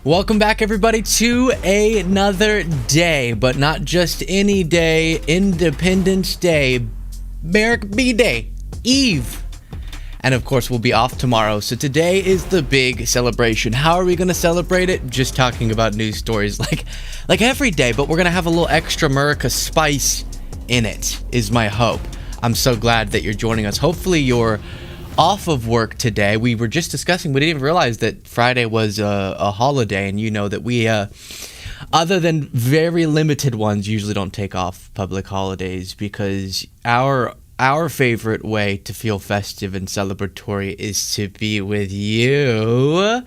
Welcome back, everybody, to another day, but not just any day, Independence Day, Merrick B Day, Eve. And of course, we'll be off tomorrow. So today is the big celebration. How are we going to celebrate it? Just talking about news stories like every day, but we're going to have a little extra America spice in it, is my hope. I'm so glad that you're joining us. Hopefully you're off of work today. We were just discussing, we didn't even realize that Friday was a holiday, and you know that we, other than very limited ones, usually don't take off public holidays because our favorite way to feel festive and celebratory is to be with you.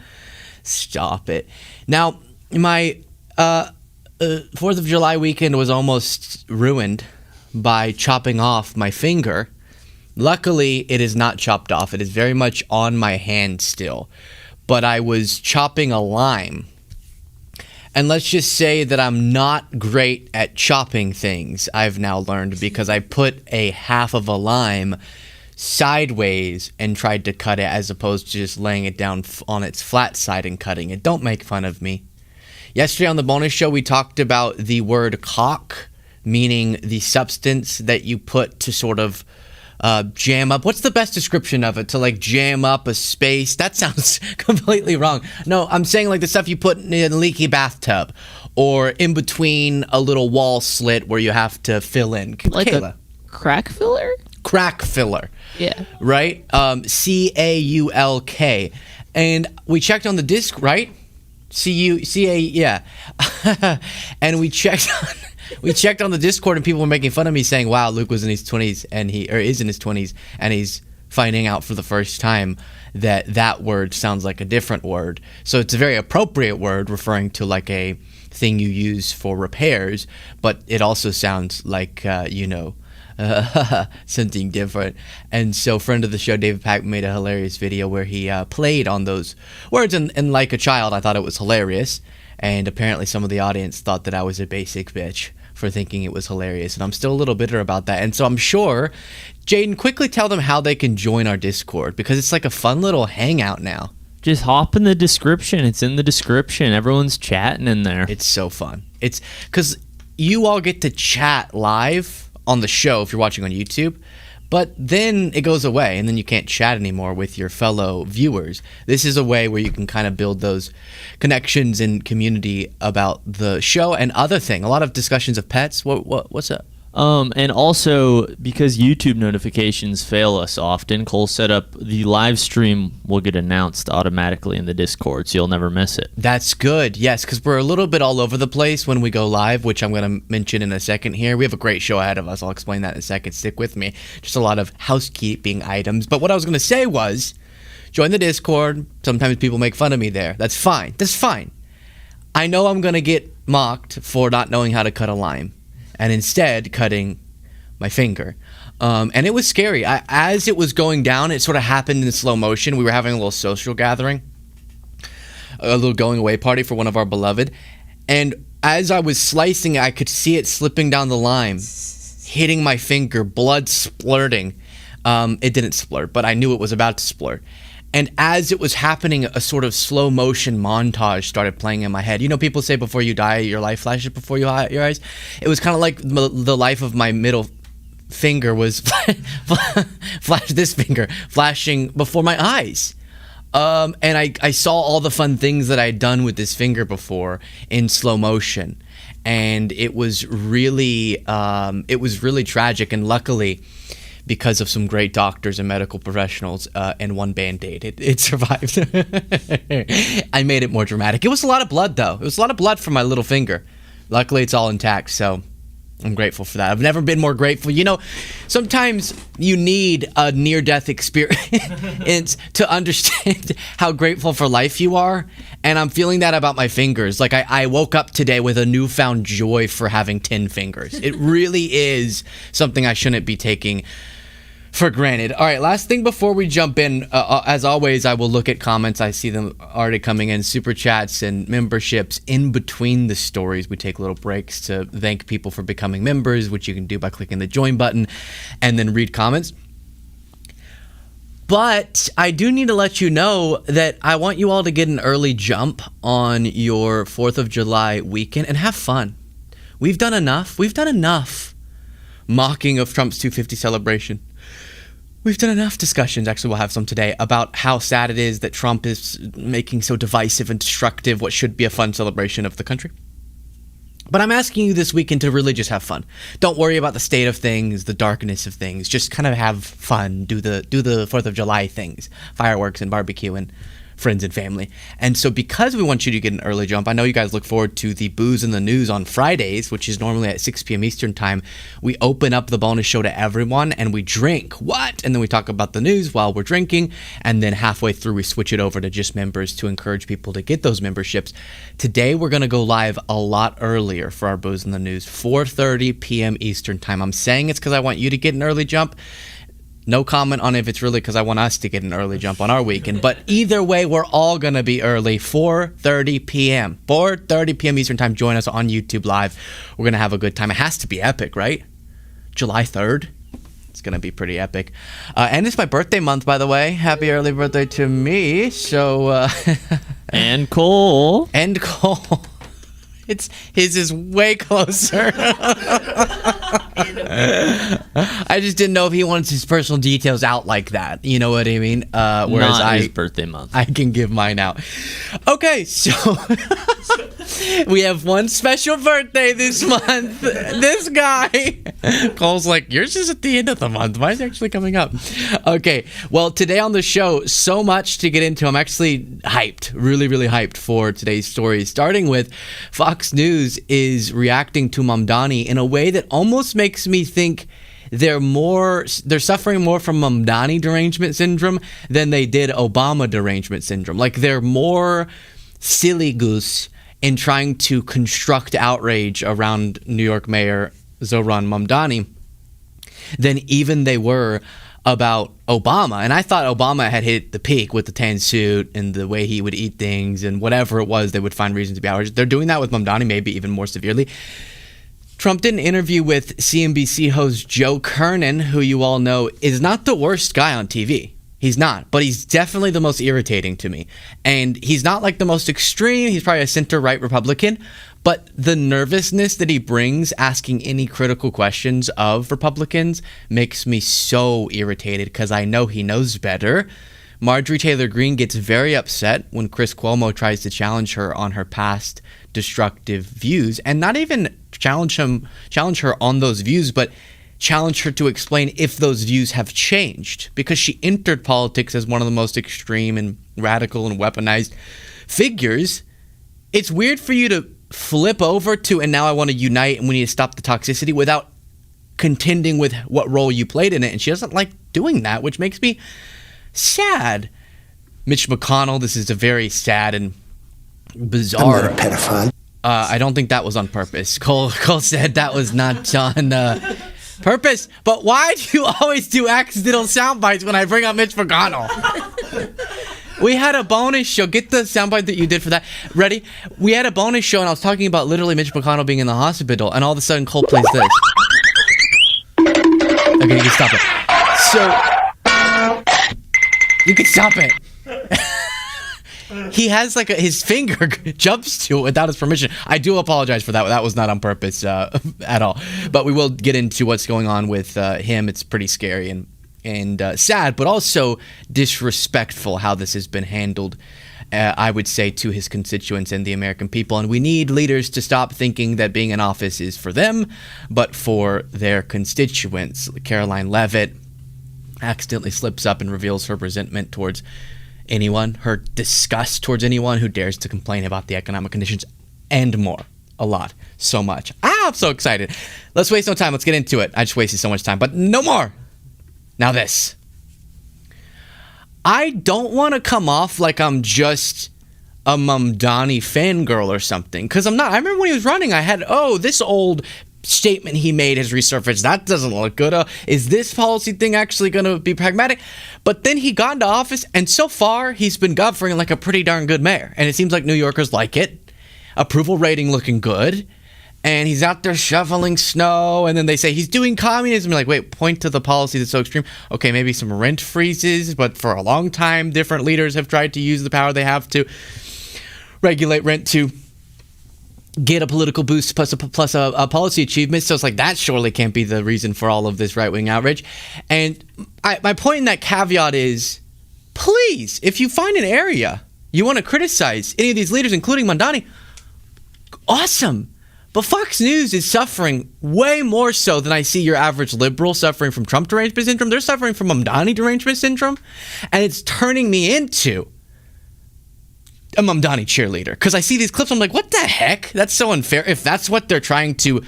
Stop it. Now, my 4th of July weekend was almost ruined by chopping off my finger. Luckily, it is not chopped off. It is very much on my hand still. But I was chopping a lime. And let's just say that I'm not great at chopping things, I've now learned, because I put a half of a lime sideways and tried to cut it as opposed to just laying it down on its flat side and cutting it. Don't make fun of me. Yesterday on the bonus show, we talked about the word caulk, meaning the substance that you put to sort of jam up. What's the best description of it? To like jam up a space? That sounds completely wrong. No, I'm saying like the stuff you put in a leaky bathtub or in between a little wall slit where you have to fill in. Like Kayla. a crack filler? Crack filler. Yeah. Right? CAULK. And we checked on the disc, right? C-A, yeah. And we checked on the Discord, and people were making fun of me saying, wow, Luke was in his 20s is in his 20s and he's finding out for the first time that word sounds like a different word. So it's a very appropriate word referring to like a thing you use for repairs, but it also sounds like, something different. And so friend of the show, David Pack, made a hilarious video where he played on those words, and like a child, I thought it was hilarious. And apparently some of the audience thought that I was a basic bitch for thinking it was hilarious. And I'm still a little bitter about that. And so I'm sure, Jaden, quickly tell them how they can join our Discord, because it's like a fun little hangout now. Just hop in the description. It's in the description. Everyone's chatting in there. It's so fun. It's because you all get to chat live on the show if you're watching on YouTube. But then it goes away, and then you can't chat anymore with your fellow viewers. This is a way where you can kind of build those connections and community about the show and other thing. A lot of discussions of pets. What's up? And also, because YouTube notifications fail us often, Cole set up the live stream will get announced automatically in the Discord, so you'll never miss it. That's good, yes, because we're a little bit all over the place when we go live, which I'm going to mention in a second here. We have a great show ahead of us. I'll explain that in a second. Stick with me. Just a lot of housekeeping items. But what I was going to say was, join the Discord. Sometimes people make fun of me there. That's fine. That's fine. I know I'm going to get mocked for not knowing how to cut a lime, and instead cutting my finger. And it was scary. As it was going down, it sort of happened in slow motion. We were having a little social gathering, a little going away party for one of our beloved. And as I was slicing, I could see it slipping down the lime, hitting my finger, blood splurting. It didn't splurt, but I knew it was about to splurt. And as it was happening, a sort of slow motion montage started playing in my head. You know, people say before you die, your life flashes before your eyes. It was kind of like the life of my middle finger was this finger flashing before my eyes. And I saw all the fun things that I had done with this finger before in slow motion. And it was really tragic. And luckily, because of some great doctors and medical professionals and one Band-Aid, it survived. I made it more dramatic. It was a lot of blood, though. It was a lot of blood from my little finger. Luckily, it's all intact, so I'm grateful for that. I've never been more grateful. You know, sometimes you need a near-death experience to understand how grateful for life you are, and I'm feeling that about my fingers. Like, I woke up today with a newfound joy for having 10 fingers. It really is something I shouldn't be taking for granted. All right, last thing before we jump in, as always, I will look at comments. I see them already coming in, super chats and memberships in between the stories. We take little breaks to thank people for becoming members, which you can do by clicking the join button and then read comments. But I do need to let you know that I want you all to get an early jump on your 4th of July weekend and have fun. We've done enough. We've done enough mocking of Trump's 250 celebration. We've done enough discussions, actually we'll have some today, about how sad it is that Trump is making so divisive and destructive what should be a fun celebration of the country. But I'm asking you this weekend to really just have fun. Don't worry about the state of things, the darkness of things. Just kind of have fun. Do the 4th of July things, fireworks and barbecue and friends and family. And so because we want you to get an early jump, I know you guys look forward to the Booze in the News on Fridays, which is normally at 6 p.m. Eastern time. We open up the bonus show to everyone and we drink. What? And then we talk about the news while we're drinking. And then halfway through, we switch it over to just members to encourage people to get those memberships. Today, we're going to go live a lot earlier for our Booze in the News, 4:30 p.m. Eastern time. I'm saying it's because I want you to get an early jump. No comment on if it's really because I want us to get an early jump on our weekend. But either way, we're all going to be early, 4:30 p.m. 4:30 p.m. Eastern time. Join us on YouTube Live. We're going to have a good time. It has to be epic, right? July 3rd. It's going to be pretty epic. And it's my birthday month, by the way. Happy early birthday to me. So, And Cole. And Cole. His is way closer. I just didn't know if he wants his personal details out like that. You know what I mean? Whereas Not his birthday month. I can give mine out. Okay, so we have one special birthday this month. This guy. Cole's like, yours is at the end of the month. Mine's actually coming up. Okay, well, today on the show, so much to get into. I'm actually hyped, really, really hyped for today's story. Starting with Fox News is reacting to Mamdani in a way that almost makes me think they're suffering more from Mamdani derangement syndrome than they did Obama derangement syndrome. Like they're more silly goose in trying to construct outrage around New York Mayor Zohran Mamdani than even they were about Obama. And I thought Obama had hit the peak with the tan suit and the way he would eat things and whatever it was, they would find reasons to be outraged. They're doing that with Mamdani, maybe even more severely. Trump did an interview with CNBC host Joe Kernan, who you all know is not the worst guy on TV. He's not, but he's definitely the most irritating to me. And he's not like the most extreme. He's probably a center-right Republican. But the nervousness that he brings asking any critical questions of Republicans makes me so irritated because I know he knows better. Marjorie Taylor Greene gets very upset when Chris Cuomo tries to challenge her on her past destructive views, and not even challenge her on those views, but challenge her to explain if those views have changed, because she entered politics as one of the most extreme and radical and weaponized figures. It's weird for you to flip over to, and now I want to unite and we need to stop the toxicity without contending with what role you played in it. And she doesn't like doing that, which makes me sad. Mitch McConnell, this is a very sad and bizarre. I'm not a pedophile. I don't think that was on purpose. Cole said that was not on purpose. But why do you always do accidental sound bites when I bring up Mitch McConnell? We had a bonus show. Get the soundbite that you did for that. Ready? We had a bonus show, and I was talking about literally Mitch McConnell being in the hospital, and all of a sudden Cole plays this. Okay, you can stop it. So, you can stop it. He has like his finger jumps to it without his permission. I do apologize for that. That was not on purpose at all. But we will get into what's going on with him. It's pretty scary and sad, but also disrespectful how this has been handled, I would say, to his constituents and the American people. And we need leaders to stop thinking that being in office is for them, but for their constituents. Caroline Leavitt accidentally slips up and reveals her resentment towards anyone, her disgust towards anyone who dares to complain about the economic conditions, and more. A lot. So much. I'm so excited. Let's waste no time. Let's get into it. I just wasted so much time, but no more. Now this. I don't want to come off like I'm just a Mamdani fangirl or something, because I'm not. I remember when he was running, I had, this old statement he made has resurfaced. That doesn't look good. Is this policy thing actually going to be pragmatic? But then he got into office, and so far, he's been governing like a pretty darn good mayor. And it seems like New Yorkers like it. Approval rating looking good. and he's out there shoveling snow, and then they say he's doing communism. You're like, wait, point to the policy that's so extreme. Okay, maybe some rent freezes, but for a long time, different leaders have tried to use the power they have to regulate rent to get a political boost plus a policy achievement. So it's like, that surely can't be the reason for all of this right-wing outrage. And my point in that caveat is, please, if you find an area you want to criticize any of these leaders, including Mamdani, awesome. But Fox News is suffering way more so than I see your average liberal suffering from Trump derangement syndrome. They're suffering from Mamdani derangement syndrome, and it's turning me into a Mamdani cheerleader, because I see these clips, I'm like, what the heck? That's so unfair. If that's what they're trying to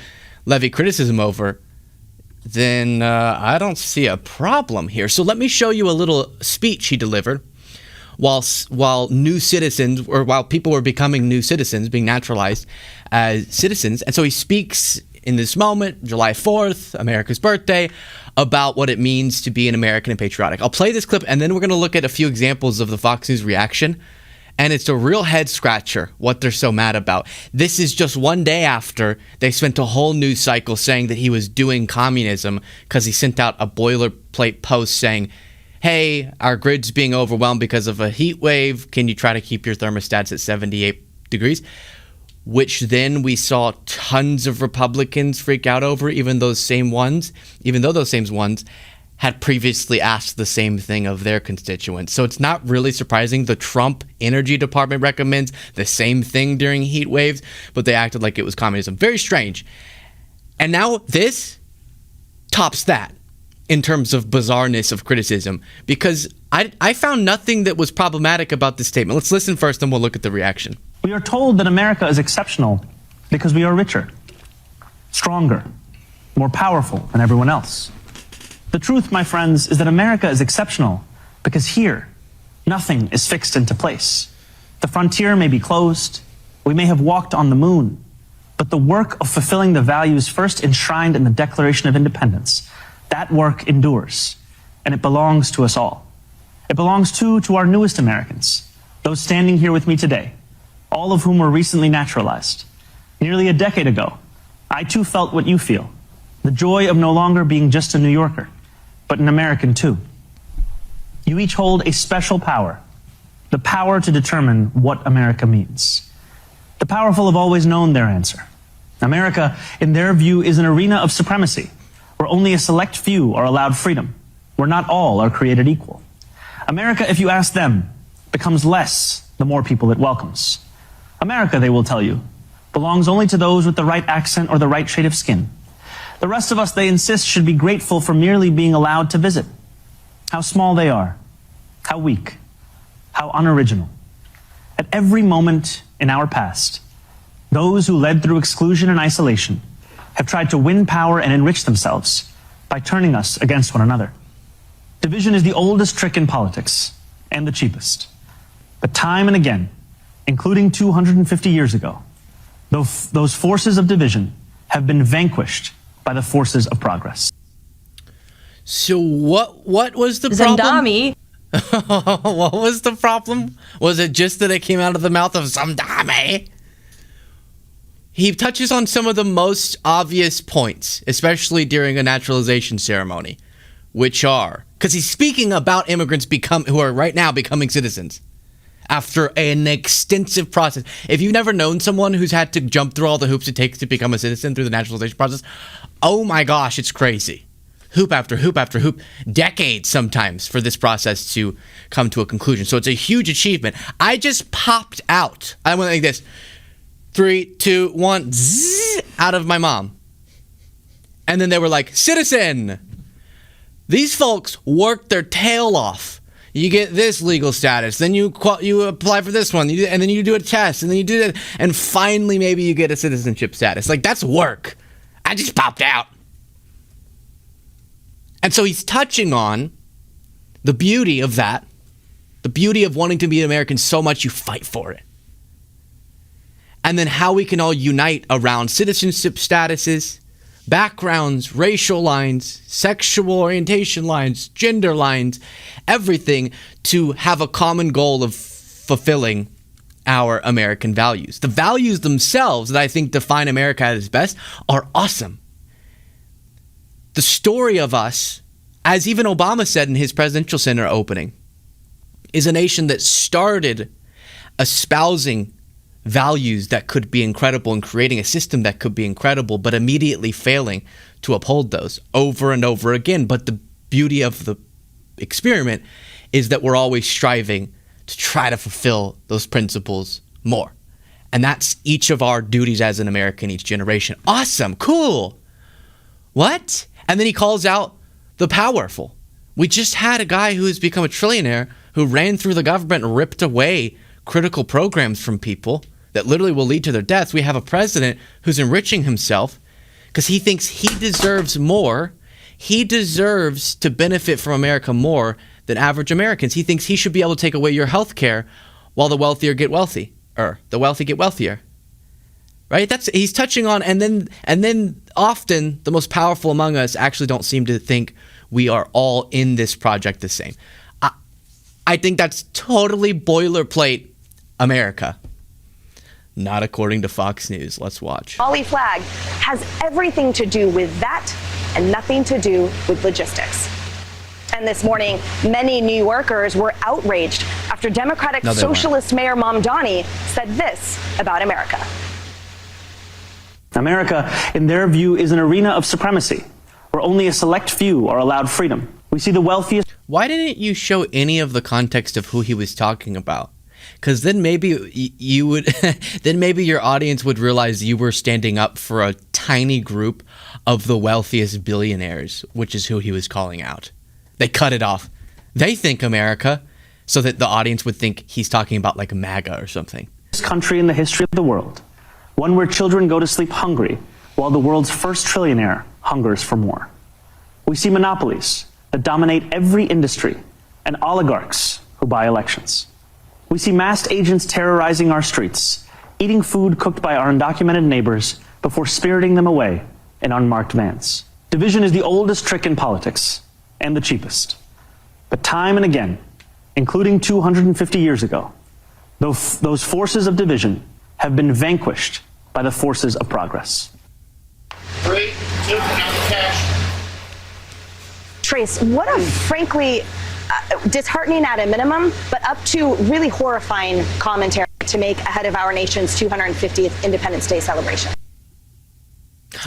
levy criticism over, then I don't see a problem here. So let me show you a little speech he delivered while new citizens, or while people were becoming new citizens, being naturalized as citizens. And so he speaks in this moment, July 4th, America's birthday, about what it means to be an American and patriotic. I'll play this clip, and then we're going to look at a few examples of the Fox News reaction. And it's a real head scratcher what they're so mad about. This is just one day after they spent a whole news cycle saying that he was doing communism because he sent out a boilerplate post saying, hey, our grid's being overwhelmed because of a heat wave. Can you try to keep your thermostats at 78 degrees? Which then we saw tons of Republicans freak out over, even though those same ones had previously asked the same thing of their constituents. So it's not really surprising. The Trump Energy Department recommends the same thing during heat waves, but they acted like it was communism. Very strange. And now this tops that in terms of bizarreness of criticism, because I found nothing that was problematic about this statement. Let's listen first, and we'll look at the reaction. We are told that America is exceptional because we are richer, stronger, more powerful than everyone else. The truth, my friends, is that America is exceptional because here, nothing is fixed into place. The frontier may be closed, we may have walked on the moon, but the work of fulfilling the values first enshrined in the Declaration of Independence, that work endures, and it belongs to us all. It belongs to our newest Americans, those standing here with me today, all of whom were recently naturalized. Nearly a decade ago, I too felt what you feel, the joy of no longer being just a New Yorker, but an American too. You each hold a special power, the power to determine what America means. The powerful have always known their answer. America, in their view, is an arena of supremacy, where only a select few are allowed freedom, where not all are created equal. America, if you ask them, becomes less the more people it welcomes. America, they will tell you, belongs only to those with the right accent or the right shade of skin. The rest of us, they insist, should be grateful for merely being allowed to visit. How small they are, how weak, how unoriginal. At every moment in our past, those who led through exclusion and isolation have tried to win power and enrich themselves by turning us against one another. Division is the oldest trick in politics and the cheapest. But time and again, including 250 years ago, those forces of division have been vanquished by the forces of progress. So what was the problem? Zamdami. What was the problem? Was it just that it came out of the mouth of Zamdami? He touches on some of the most obvious points, especially during a naturalization ceremony, which are, because he's speaking about immigrants who are right now becoming citizens after an extensive process. If you've never known someone who's had to jump through all the hoops it takes to become a citizen through the naturalization process, oh my gosh, it's crazy. Hoop after hoop after hoop, decades sometimes for this process to come to a conclusion. So it's a huge achievement. I just popped out. I went like this. 3, 2, 1, zzz, out of my mom. And then they were like, citizen. These folks worked their tail off. You get this legal status, then you apply for this one, and then you do a test, and then you do that, and finally maybe you get a citizenship status. Like, that's work. I just popped out. And so he's touching on the beauty of that, the beauty of wanting to be an American so much you fight for it. And then how we can all unite around citizenship statuses, backgrounds, racial lines, sexual orientation lines, gender lines, everything to have a common goal of fulfilling our American values. The values themselves that I think define America at its best are awesome. The story of us, as even Obama said in his presidential center opening, is a nation that started espousing values that could be incredible and creating a system that could be incredible, but immediately failing to uphold those over and over again. But the beauty of the experiment is that we're always striving to try to fulfill those principles more. And that's each of our duties as an American each generation. Awesome. Cool. What? And then he calls out the powerful. We just had a guy who has become a trillionaire who ran through the government and ripped away critical programs from people that literally will lead to their deaths. We have a president who's enriching himself because he thinks he deserves more. He deserves to benefit from America more than average Americans. He thinks he should be able to take away your health care while the wealthier get wealthy, or the wealthy get wealthier. Right? He's touching on, and then often the most powerful among us actually don't seem to think we are all in this project the same. I think that's totally boilerplate America. Not according to Fox News. Let's watch. Mali flag has everything to do with that and nothing to do with logistics. And this morning, many New Yorkers were outraged after Democratic Socialist Mayor Mamdani said this about America. America, in their view, is an arena of supremacy where only a select few are allowed freedom. We see the wealthiest. Why didn't you show any of the context of who he was talking about? Because then maybe you would, then maybe your audience would realize you were standing up for a tiny group of the wealthiest billionaires, which is who he was calling out. They cut it off. They think America, so that the audience would think he's talking about like MAGA or something. This country in the history of the world, one where children go to sleep hungry, while the world's first trillionaire hungers for more. We see monopolies that dominate every industry and oligarchs who buy elections. We see masked agents terrorizing our streets, eating food cooked by our undocumented neighbors before spiriting them away in unmarked vans. Division is the oldest trick in politics and the cheapest. But time and again, including 250 years ago, those forces of division have been vanquished by the forces of progress. 3, 2, cash. Trace, what a frankly disheartening at a minimum, but up to really horrifying commentary to make ahead of our nation's 250th Independence Day celebration.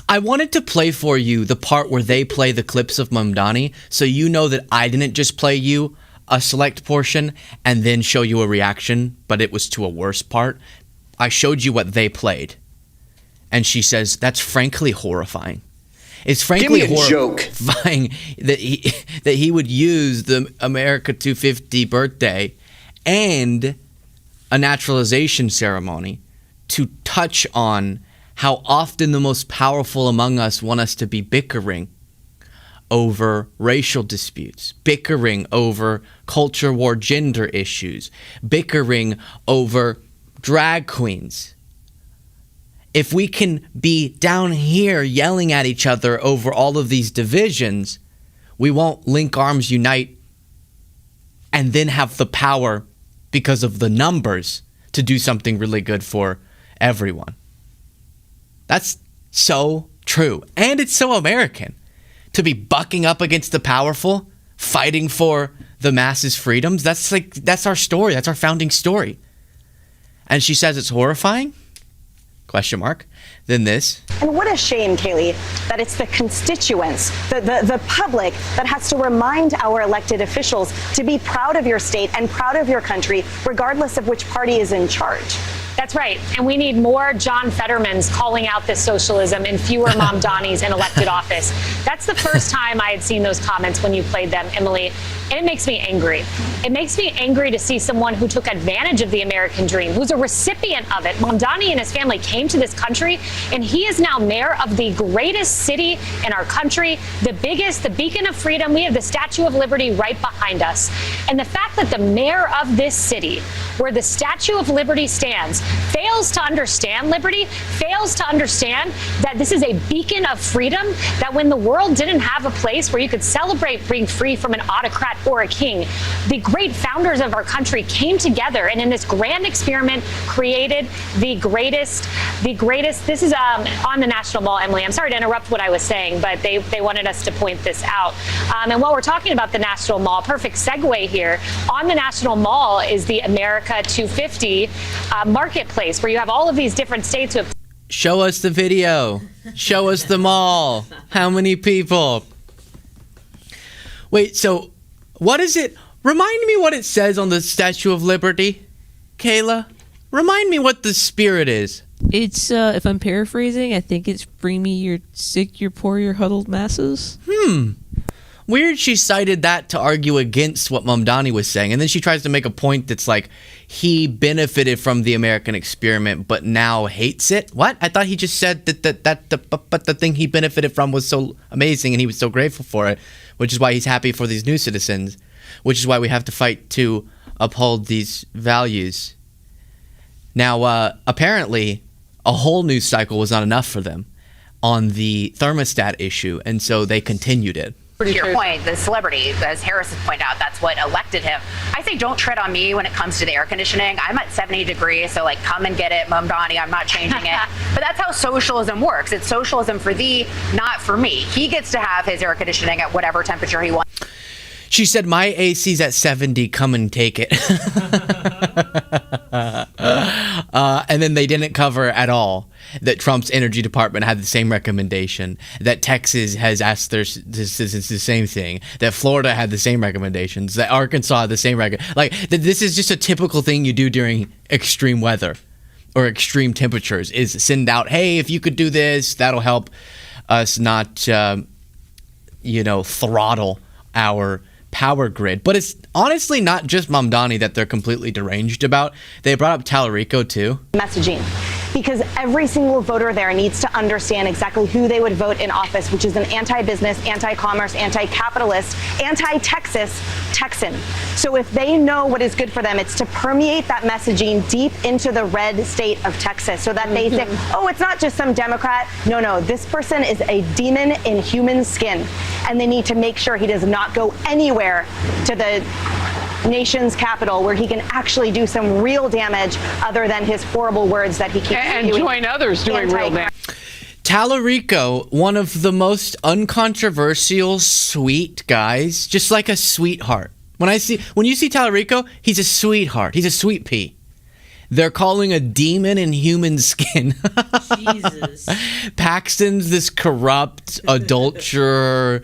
I wanted to play for you the part where they play the clips of Mamdani, so you know that I didn't just play you a select portion and then show you a reaction, but it was to a worse part. I showed you what they played. And she says, that's frankly horrifying. It's frankly horrifying that he would use the America 250 birthday and a naturalization ceremony to touch on how often the most powerful among us want us to be bickering over racial disputes, bickering over culture war gender issues, bickering over drag queens. If we can be down here yelling at each other over all of these divisions, we won't link arms, unite, and then have the power because of the numbers to do something really good for everyone. That's so true. And it's so American to be bucking up against the powerful, fighting for the masses' freedoms. That's our story. That's our founding story. And she says it's horrifying? Question mark. Then this. And what a shame, Kaylee, that it's the constituents, the public that has to remind our elected officials to be proud of your state and proud of your country, regardless of which party is in charge. That's right. And we need more John Fettermans calling out this socialism and fewer Mamdanis in elected office. That's the first time I had seen those comments when you played them, Emily. And it makes me angry. It makes me angry to see someone who took advantage of the American dream, who's a recipient of it. Mamdani and his family came to this country, and he is now mayor of the greatest city in our country, the biggest, the beacon of freedom. We have the Statue of Liberty right behind us. And the fact that the mayor of this city, where the Statue of Liberty stands, fails to understand liberty, fails to understand that this is a beacon of freedom, that when the world didn't have a place where you could celebrate being free from an autocrat Democrat or a king. The great founders of our country came together and in this grand experiment created the greatest. This is on the National Mall, Emily. I'm sorry to interrupt what I was saying, but they wanted us to point this out. And while we're talking about the National Mall, perfect segue here. On the National Mall is the America 250 marketplace, where you have all of these different states who have. Show us the video. Show us the mall. How many people? Wait, so what is it? Remind me what it says on the Statue of Liberty, Kayla. Remind me what the spirit is. It's, if I'm paraphrasing, I think it's bring me your sick, your poor, your huddled masses. Weird she cited that to argue against what Mamdani was saying. And then she tries to make a point that's like, he benefited from the American experiment, but now hates it. What? I thought he just said that the thing he benefited from was so amazing and he was so grateful for it, which is why he's happy for these new citizens, which is why we have to fight to uphold these values. Now, apparently, a whole news cycle was not enough for them on the thermostat issue, and so they continued it. To your point, the celebrity, as Harris has pointed out, that's what elected him. I say don't tread on me when it comes to the air conditioning. I'm at 70 degrees, so like come and get it, Mamdani. I'm not changing it. But that's how socialism works. It's socialism for thee, not for me. He gets to have his air conditioning at whatever temperature he wants. She said, my AC's at 70, come and take it. And then they didn't cover at all that Trump's energy department had the same recommendation, that Texas has asked this is the same thing, that Florida had the same recommendations, that Arkansas had the same this is just a typical thing you do during extreme weather or extreme temperatures, is send out, hey, if you could do this, that'll help us not, throttle our power grid. But it's honestly not just Mamdani that they're completely deranged about. They brought up Tallarico too. Messaging. Because every single voter there needs to understand exactly who they would vote in office, which is an anti-business, anti-commerce, anti-capitalist, anti-Texas Texan. So if they know what is good for them, it's to permeate that messaging deep into the red state of Texas so that they say, oh, it's not just some Democrat. No, this person is a demon in human skin. And they need to make sure he does not go anywhere to the nation's capital where he can actually do some real damage other than his horrible words that he keeps and join others doing real damage. Tallarico, one of the most uncontroversial, sweet guys, just like a sweetheart. When you see Tallarico, he's a sweetheart. He's a sweet pea. They're calling a demon in human skin. Jesus. Paxton's this corrupt adulterer,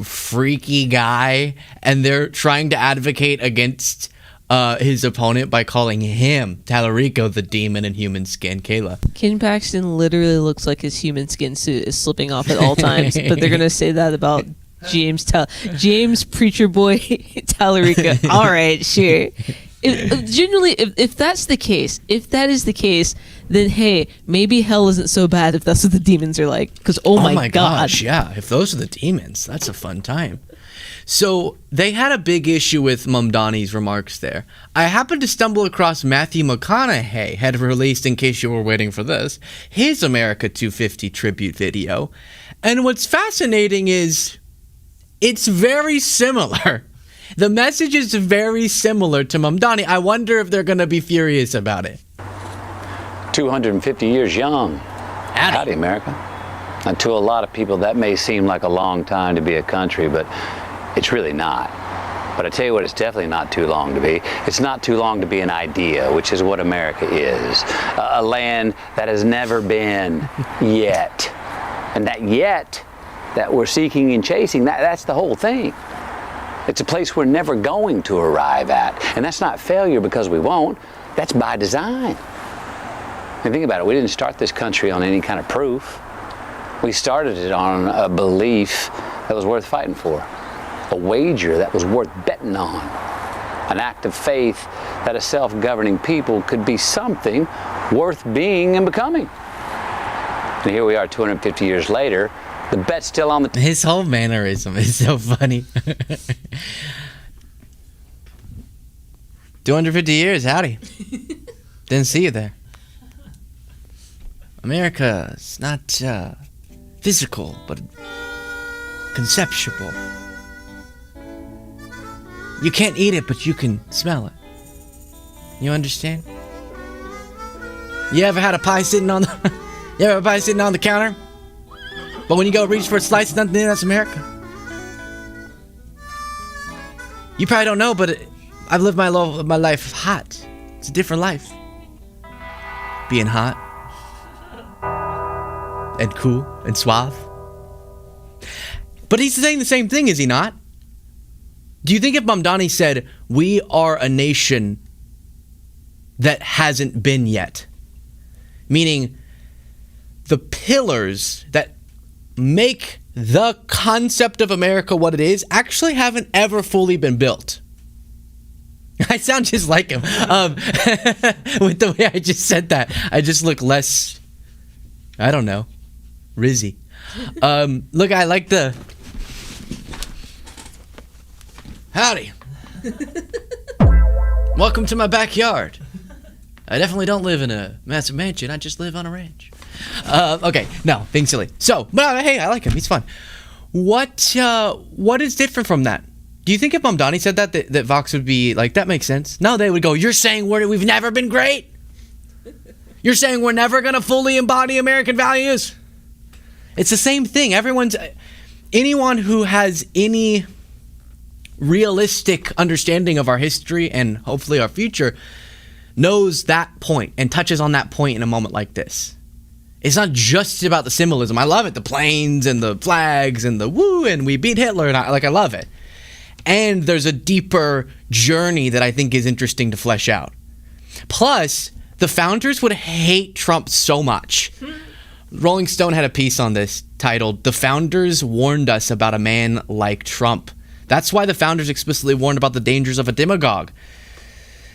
freaky guy, and they're trying to advocate against his opponent by calling him, Tallarico, the demon in human skin. Kayla. Ken Paxton literally looks like his human skin suit is slipping off at all times, but they're going to say that about James Preacher Boy Tallarico. All right, sure. If that's the case, if that is the case, then hey, maybe hell isn't so bad if that's what the demons are like. Because oh my gosh, yeah, if those are the demons, that's a fun time. So they had a big issue with Mamdani's remarks there. I happened to stumble across Matthew McConaughey had released, in case you were waiting for this, his America 250 tribute video. And what's fascinating is it's very similar. The message is very similar to Mamdani. I wonder if they're going to be furious about it. 250 years young. Howdy, America. And to a lot of people, that may seem like a long time to be a country, but it's really not. But I tell you what, it's definitely not too long to be. It's not too long to be an idea, which is what America is. A land that has never been yet. And that yet that we're seeking and chasing, that's the whole thing. It's a place we're never going to arrive at. And that's not failure because we won't. That's by design. And think about it, we didn't start this country on any kind of proof. We started it on a belief that was worth fighting for. A wager that was worth betting on. An act of faith that a self-governing people could be something worth being and becoming. And here we are 250 years later. The bet's still on the... His whole mannerism is so funny. 250 years, howdy. Didn't see you there. America's not physical, but conceptual. You can't eat it, but you can smell it. You understand? You ever had a pie sitting on the you ever had a pie sitting on the counter? But when you go reach for a slice, nothing in that's America. You probably don't know, but I've lived my life hot. It's a different life. Being hot and cool and suave. But he's saying the same thing, is he not? Do you think if Mamdani said, we are a nation that hasn't been yet, meaning the pillars that make the concept of America what it is actually haven't ever fully been built? I sound just like him. With the way I just said that, I just look less, I don't know, rizzy. Look, I like the... Howdy. Welcome to my backyard. I definitely don't live in a massive mansion. I just live on a ranch. Okay, no, being silly. So, but hey, I like him. He's fun. What is different from that? Do you think if Mamdani said that Vox would be like, that makes sense? No, they would go, you're saying we've never been great? You're saying we're never going to fully embody American values? It's the same thing. Anyone who has any realistic understanding of our history and hopefully our future knows that point and touches on that point in a moment like this. It's not just about the symbolism. I love it. The planes and the flags and the woo and we beat Hitler and I love it. And there's a deeper journey that I think is interesting to flesh out. Plus, the founders would hate Trump so much. Rolling Stone had a piece on this titled, "The Founders Warned Us About a Man Like Trump." That's why the founders explicitly warned about the dangers of a demagogue.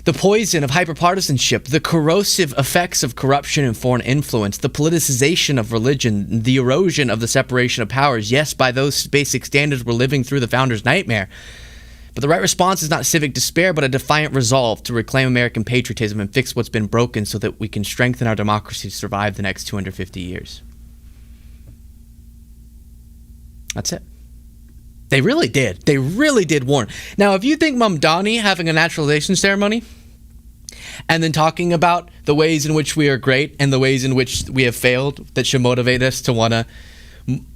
The poison of hyperpartisanship, the corrosive effects of corruption and foreign influence, the politicization of religion, the erosion of the separation of powers. Yes, by those basic standards, we're living through the founders' nightmare. But the right response is not civic despair, but a defiant resolve to reclaim American patriotism and fix what's been broken so that we can strengthen our democracy to survive the next 250 years. That's it. They really did. They really did warn. Now, if you think Mamdani having a naturalization ceremony and then talking about the ways in which we are great and the ways in which we have failed that should motivate us to want to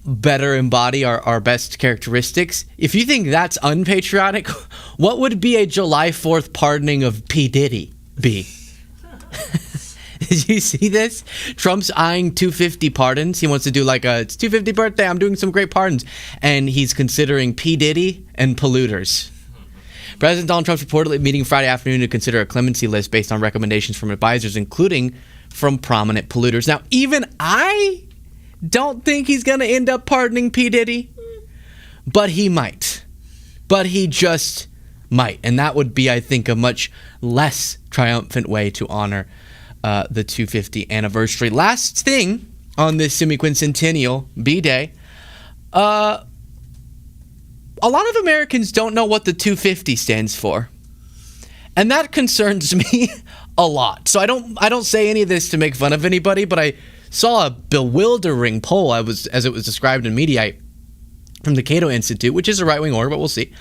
better embody our best characteristics, if you think that's unpatriotic, what would be a July 4th pardoning of P. Diddy be? Did you see this? Trump's eyeing 250 pardons. He wants to do like it's 250 birthday, I'm doing some great pardons. And he's considering P. Diddy and polluters. President Donald Trump's reportedly meeting Friday afternoon to consider a clemency list based on recommendations from advisors, including from prominent polluters. Now, even I don't think he's going to end up pardoning P. Diddy, but he might. But he just might. And that would be, I think, a much less triumphant way to honor the 250 anniversary. Last thing on this semi-quincentennial B-Day, a lot of Americans don't know what the 250 stands for. And that concerns me a lot. So I don't say any of this to make fun of anybody, but I saw a bewildering poll as it was described in Mediaite from the Cato Institute, which is a right-wing org, but we'll see.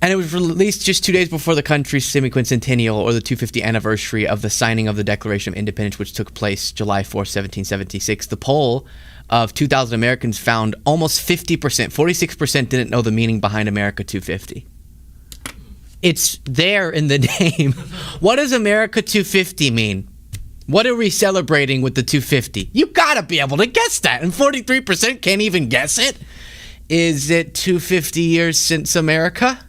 And it was released just 2 days before the country's semi-quincentennial, or the 250 anniversary of the signing of the Declaration of Independence, which took place July 4, 1776. The poll of 2,000 Americans found almost 50%, 46% didn't know the meaning behind America 250. It's there in the name. What does America 250 mean? What are we celebrating with the 250? You gotta be able to guess that, and 43% can't even guess it. Is it 250 years since America?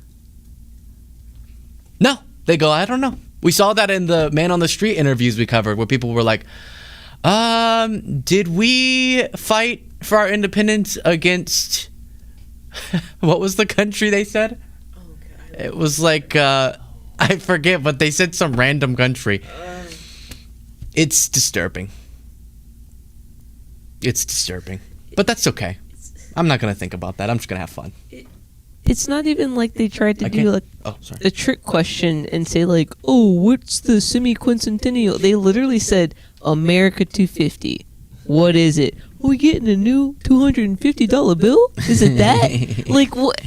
No, they go, I don't know. We saw that in the Man on the Street interviews we covered, where people were like, did we fight for our independence against, what was the country they said? Oh, God. It was like, I forget, but they said some random country. It's disturbing. It's disturbing. But that's okay. I'm not going to think about that. I'm just going to have fun. It's not even like they tried to do like a trick question and say like, oh, what's the semi-quincentennial? They literally said America 250. What is it? Are we getting a new $250 bill? Is it that? Like, what?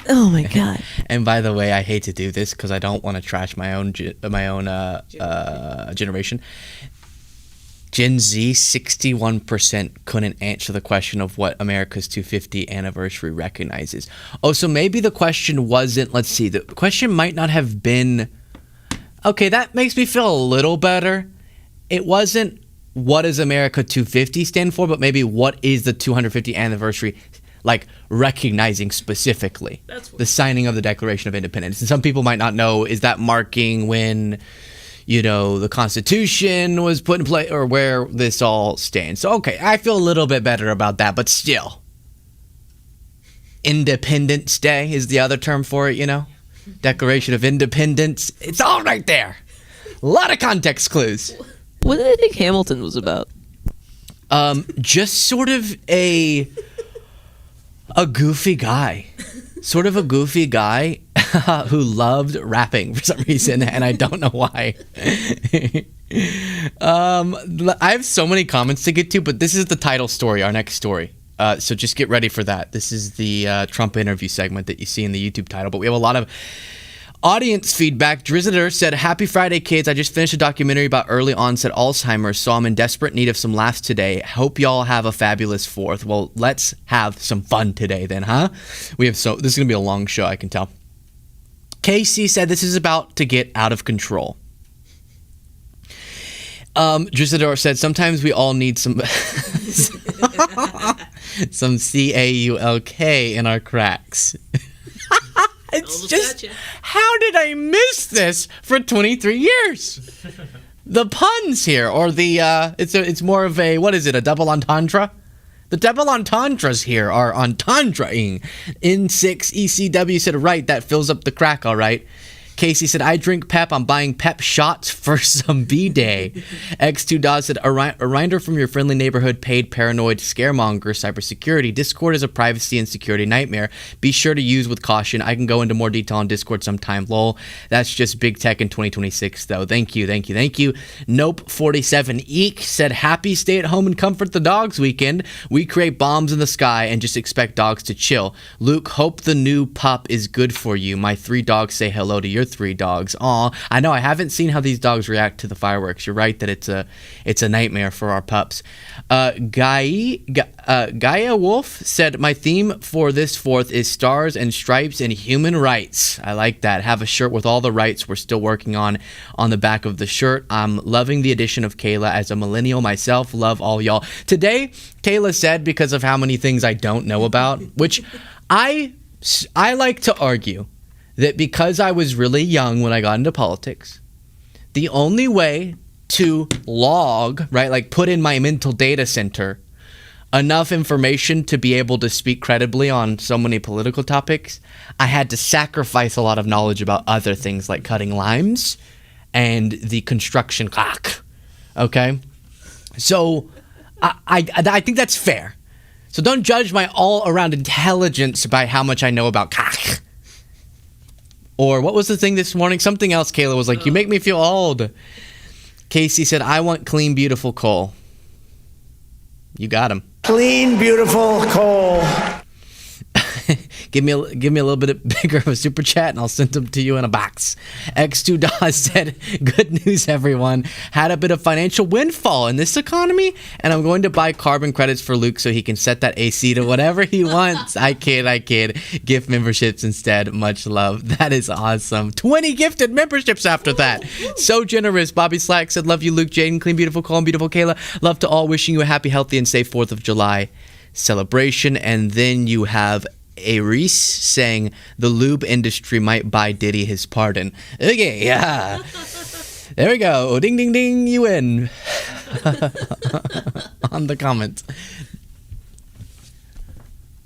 Oh, my God. And by the way, I hate to do this because I don't want to trash my own generation. Gen Z, 61% couldn't answer the question of what America's 250 anniversary recognizes. Oh, so maybe the question wasn't, let's see, the question might not have been, okay, that makes me feel a little better. It wasn't what does America 250 stand for, but maybe what is the 250 anniversary like recognizing specifically? The signing of the Declaration of Independence. And some people might not know, is that marking when, you know, the Constitution was put in place, or where this all stands? So, okay, I feel a little bit better about that, but still. Independence Day is the other term for it, you know? Declaration of Independence. It's all right there. A lot of context clues. What did I think Hamilton was about? Just sort of a goofy guy. Sort of a goofy guy who loved rapping for some reason, and I don't know why. I have so many comments to get to, but this is the title story, our next story. So just get ready for that. This is the Trump interview segment that you see in the YouTube title, but we have a lot of audience feedback. Drizzler said, "Happy Friday, kids. I just finished a documentary about early onset Alzheimer's, so I'm in desperate need of some laughs today. Hope y'all have a fabulous 4th. Well, let's have some fun today then, huh? This is going to be a long show, I can tell. Casey said, "This is about to get out of control." Drizzador said, "Sometimes we all need some some CAULK in our cracks." It's just, how did I miss this for 23 years? The puns here, or the, it's more of a, what is it, a double entendre? The double entendres here are entendre-ing. N6 ECW said, "Right, that fills up the crack, all right." Casey said, "I drink pep. I'm buying pep shots for some B-Day." X2 Dawes said, a reminder from your friendly neighborhood paid paranoid scaremonger cybersecurity. Discord is a privacy and security nightmare. Be sure to use with caution. I can go into more detail on Discord sometime. Lol. That's just big tech in 2026, though. Thank you. Nope 47 Eek said, "Happy stay at home and comfort the dogs weekend. We create bombs in the sky and just expect dogs to chill. Luke, hope the new pup is good for you. My 3 dogs say hello to your 3 dogs." Aw, I know, I haven't seen how these dogs react to the fireworks. You're right that it's a nightmare for our pups. Gaia Wolf said, "My theme for this 4th is stars and stripes and human rights." I like that. Have a shirt with all the rights we're still working on the back of the shirt. I'm loving the addition of Kayla as a millennial myself. Love all y'all. Today, Kayla said, because of how many things I don't know about, which I like to argue that because I was really young when I got into politics, the only way to log, right, like put in my mental data center enough information to be able to speak credibly on so many political topics, I had to sacrifice a lot of knowledge about other things like cutting limes and the construction clock. Okay? So I think that's fair. So don't judge my all-around intelligence by how much I know about cock. Or what was the thing this morning? Something else. Kayla was like, "You make me feel old." Casey said, "I want clean, beautiful coal." You got him. Clean, beautiful coal. Give me a little bit bigger of a super chat and I'll send them to you in a box. X2 Dawes said, "Good news, everyone. Had a bit of financial windfall in this economy, and I'm going to buy carbon credits for Luke so he can set that AC to whatever he wants." I kid. Gift memberships instead. Much love. That is awesome. 20 gifted memberships after that. So generous. Bobby Slack said, "Love you, Luke, Jaden, clean, beautiful, calm, beautiful Kayla. Love to all. Wishing you a happy, healthy, and safe 4th of July celebration." And then you have a Reese saying, "The lube industry might buy Diddy his pardon." Okay, yeah. There we go. Ding, ding, ding. You win. On the comments.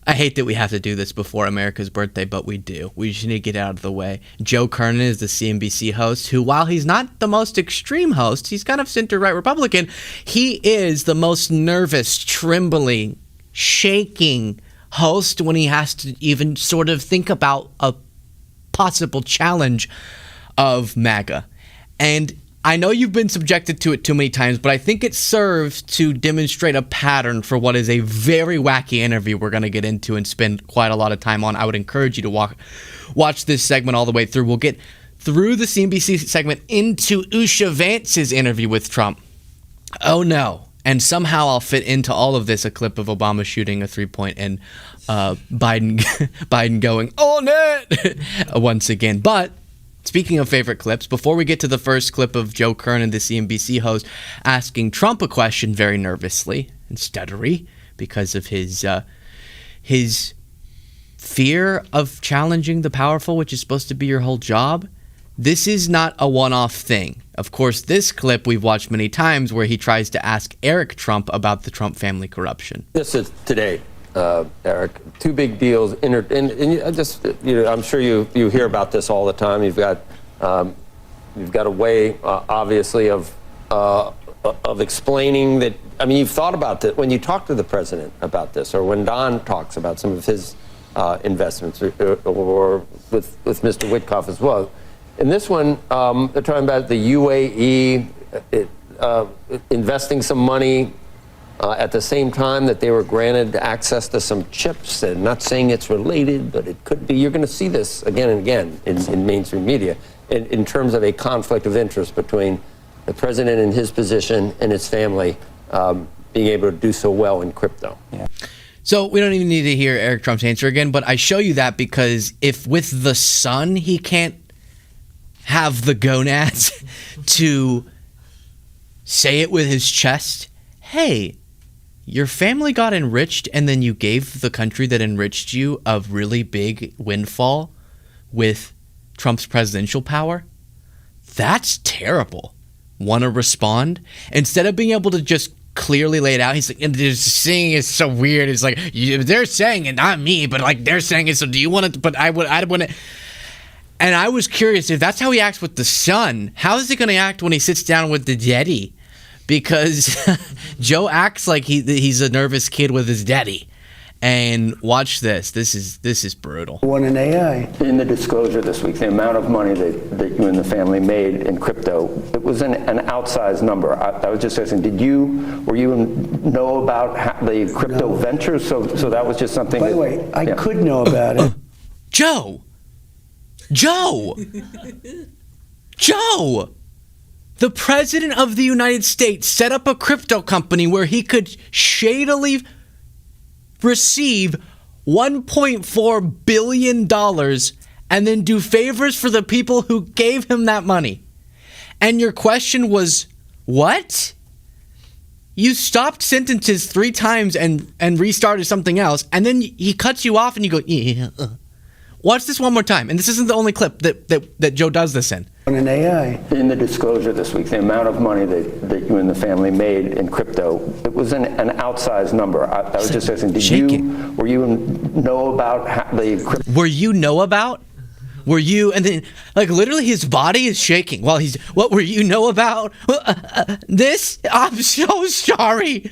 I hate that we have to do this before America's birthday, but we do. We just need to get out of the way. Joe Kernan is the CNBC host who, while he's not the most extreme host, he's kind of center-right Republican, he is the most nervous, trembling, shaking host when he has to even sort of think about a possible challenge of MAGA. And I know you've been subjected to it too many times, but I think it serves to demonstrate a pattern for what is a very wacky interview we're going to get into and spend quite a lot of time on. I would encourage you to watch this segment all the way through. We'll get through the CNBC segment into Usha Vance's interview with Trump. Oh no. And somehow I'll fit into all of this a clip of Obama shooting a 3-point and Biden going on it once again. But speaking of favorite clips, before we get to the first clip of Joe Kernan, the CNBC host, asking Trump a question very nervously and stuttery because of his fear of challenging the powerful, which is supposed to be your whole job, this is not a one-off thing. Of course, this clip we've watched many times where he tries to ask Eric Trump about the Trump family corruption. This is today. Eric, two big deals, and just I'm sure you hear about this all the time. You've got a way, obviously, of explaining that. I mean, you've thought about that when you talk to the president about this, or when Don talks about some of his investments, or with Mr. Witkoff as well. In this one, they're talking about the UAE investing some money. At the same time that they were granted access to some chips, and not saying it's related, but it could be. You're going to see this again and again in mainstream media in terms of a conflict of interest between the president and his position and his family being able to do so well in crypto. Yeah. So we don't even need to hear Eric Trump's answer again, but I show you that because if with the son he can't have the gonads to say it with his chest, hey, your family got enriched and then you gave the country that enriched you a really big windfall with Trump's presidential power? That's terrible. Want to respond? Instead of being able to just clearly lay it out, he's like, they're saying it's so weird. It's like, they're saying it, not me, but like they're saying it, so do you want it? But I would. And I was curious, if that's how he acts with the son, how is he going to act when he sits down with the daddy? Because Joe acts like he's a nervous kid with his daddy. And watch this. This is brutal. One in AI. In the disclosure this week, the amount of money that you and the family made in crypto, it was an outsized number. I was just asking, were you know about the crypto ventures? So that was just something. By the way, I could know about it. Joe! The president of the United States set up a crypto company where he could shadily receive $1.4 billion and then do favors for the people who gave him that money. And your question was, what? You stopped sentences 3 times and restarted something else, and then he cuts you off and you go, yeah. Watch this one more time. And this isn't the only clip that Joe does this in. In AI. In the disclosure this week, the amount of money that you and the family made in crypto, it was an outsized number. I was just asking, were you know about the crypto? Were you know about? Were you, and then, like, literally his body is shaking while what were you know about? This? I'm so sorry.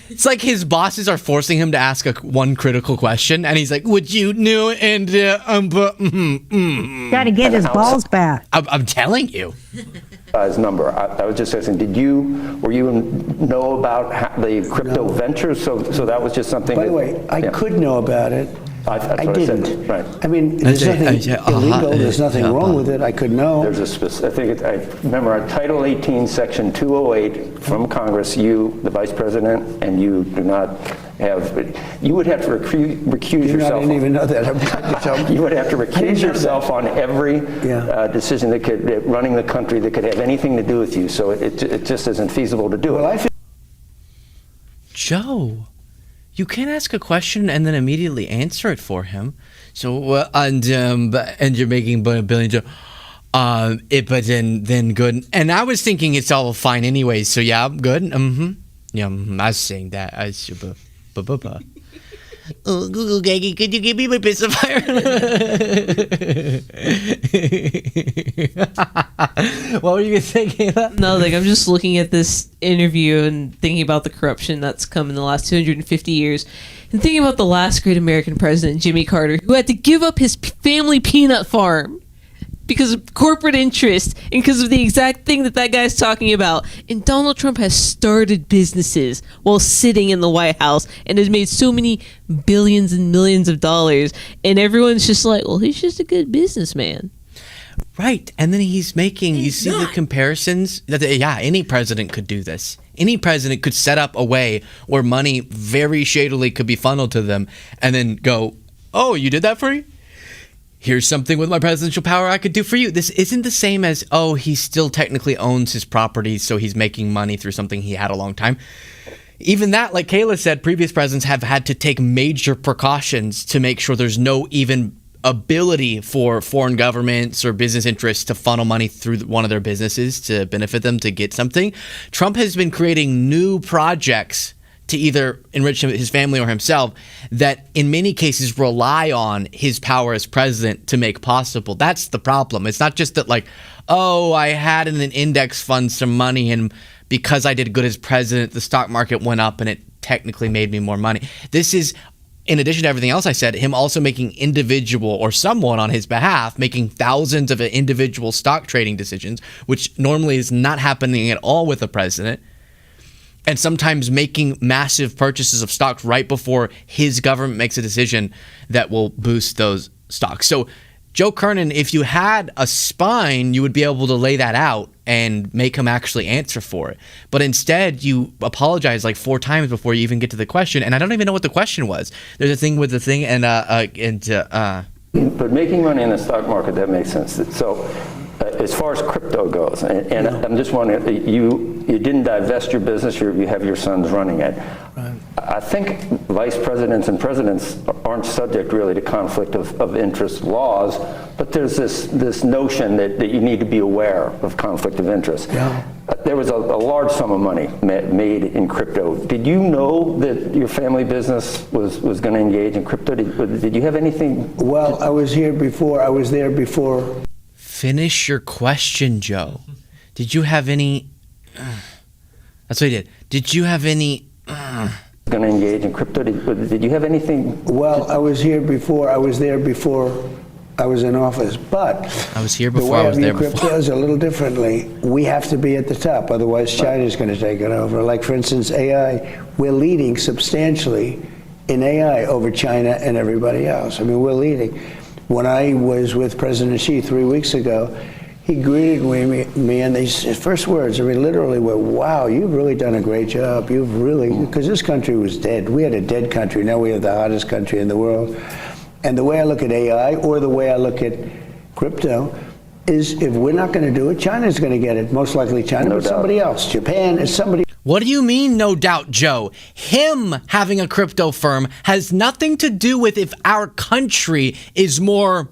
It's like his bosses are forcing him to ask one critical question, and he's like, "Would you know?" And got to get his balls back. I'm telling you. His number. I was just asking, were you know about the crypto ventures? So that was just something. By the way, I could know about it. I didn't. Right. I mean, there's nothing illegal. There's nothing wrong with it. I could know. There's a specific. I remember Title 18, Section 208 from Congress. You, the Vice President, and you do not have. You would have to recuse yourself. I didn't even know that. You would have to recuse yourself on every decision that could running the country that could have anything to do with you. So it just isn't feasible to do it. Joe. You can't ask a question and then immediately answer it for him. So and you're making $1 billion. But then good. And I was thinking it's all fine anyways. So yeah, good. Yeah, I was saying that. I should. Oh, Google Gaggy, could you give me my pacifier? What were you going to say, Kayla? No, I'm just looking at this interview and thinking about the corruption that's come in the last 250 years. And thinking about the last great American president, Jimmy Carter, who had to give up his family peanut farm because of corporate interest and because of the exact thing that guy's talking about. And Donald Trump has started businesses while sitting in the White House and has made so many billions and millions of dollars. And everyone's just like, well, he's just a good businessman. Right. And then he's making, you see the comparisons? That any president could do this. Any president could set up a way where money very shadily could be funneled to them and then go, oh, you did that for me? Here's something with my presidential power I could do for you. This isn't the same as, oh, he still technically owns his properties, so he's making money through something he had a long time. Even that, like Kayla said, previous presidents have had to take major precautions to make sure there's no even ability for foreign governments or business interests to funnel money through one of their businesses to benefit them to get something. Trump has been creating new projects to either enrich his family or himself that in many cases rely on his power as president to make possible. That's the problem. It's not just that like, oh, I had in an index fund some money and because I did good as president, the stock market went up and it technically made me more money. This is, in addition to everything else I said, him also making individual or someone on his behalf making thousands of individual stock trading decisions, which normally is not happening at all with a president, and sometimes making massive purchases of stocks right before his government makes a decision that will boost those stocks. So Joe Kernan, if you had a spine, you would be able to lay that out and make him actually answer for it. But instead, you apologize like 4 times before you even get to the question, and I don't even know what the question was. There's a thing with the thing, But making money in the stock market, that makes sense. So as far as crypto goes, and I'm just wondering, you didn't divest your business, you have your sons running it. Right. I think vice presidents and presidents aren't subject really to conflict of interest laws, but there's this notion that you need to be aware of conflict of interest. Yeah. There was a large sum of money made in crypto. Did you know that your family business was going to engage in crypto? Did you have anything? Well, I was there before. Finish your question, Joe. Did you have any... That's what he did. Did you have any... Going to engage in crypto? Did you have anything? Well, I was there before I was in office, but I was here before I was there before. The way I view crypto is a little differently. We have to be at the top, otherwise China's going to take it over. Like, for instance, AI, we're leading substantially in AI over China and everybody else. I mean, we're leading. When I was with President Xi 3 weeks ago, he greeted me and his first words, I mean, literally were, wow, you've really done a great job. You've really, because this country was dead. We had a dead country. Now we have the hottest country in the world. And the way I look at AI or the way I look at crypto is if we're not going to do it, China's going to get it. Most likely China, but somebody else. Japan is somebody. What do you mean, no doubt, Joe? Him having a crypto firm has nothing to do with if our country is more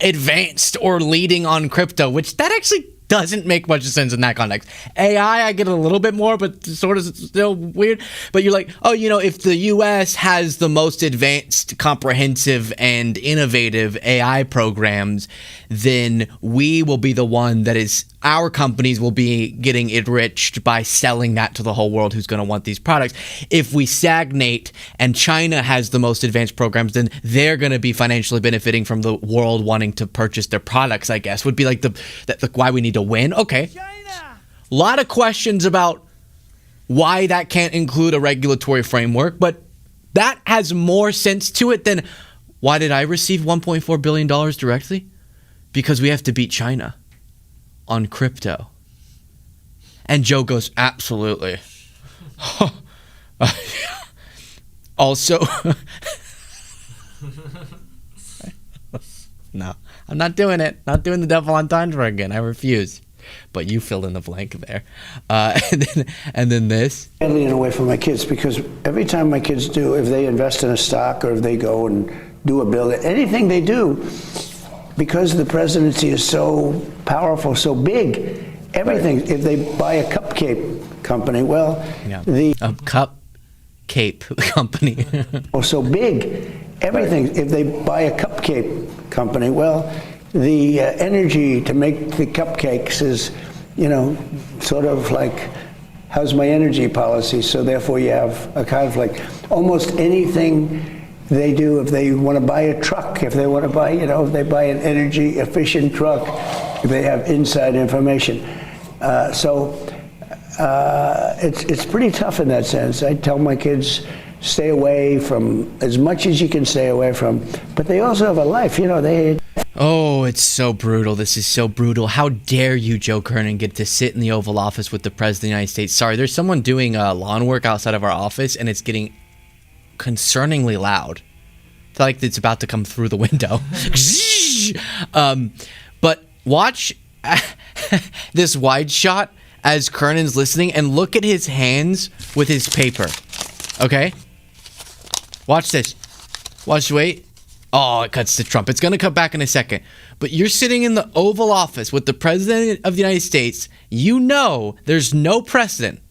advanced or leading on crypto, which that actually doesn't make much sense in that context. AI, I get a little bit more, but sort of still weird. But you're like, oh, you know, if the U.S. has the most advanced, comprehensive, and innovative AI programs, then we will be the one that is, our companies will be getting enriched by selling that to the whole world who's going to want these products. If we stagnate and China has the most advanced programs, then they're going to be financially benefiting from the world wanting to purchase their products, I guess, would be like the why we need to win. Okay. A lot of questions about why that can't include a regulatory framework, but that has more sense to it than why did I receive $1.4 billion directly? Because we have to beat China on crypto. And Joe goes, absolutely. Also, no, I'm not doing it. Not doing the double entendre again. I refuse. But you filled in the blank there. And then this. Handling away from my kids, because every time my kids do, if they invest in a stock or if they go and do a bill, anything they do, because the presidency is so powerful, so big, everything, if they buy a cupcake company, well, the cupcake company. Oh, so big, everything, if they buy a cupcake company, well, the energy to make the cupcakes is, you know, sort of like, how's my energy policy? So therefore you have a conflict. Almost anything they do if they want to buy a truck, if they want to buy, if they buy an energy efficient truck, if they have inside information. It's pretty tough in that sense. I tell my kids, stay away from as much as you can stay away from, but they also have a life, Oh, it's so brutal. This is so brutal. How dare you, Joe Kernan, get to sit in the Oval Office with the President of the United States? Sorry, there's someone doing lawn work outside of our office, and it's getting concerningly loud. I feel like it's about to come through the window. But watch this wide shot as Kernan's listening, and look at his hands with his paper. Okay? Watch this. Watch, wait. Oh, it cuts to Trump. It's going to cut back in a second. But you're sitting in the Oval Office with the President of the United States. You know there's no precedent.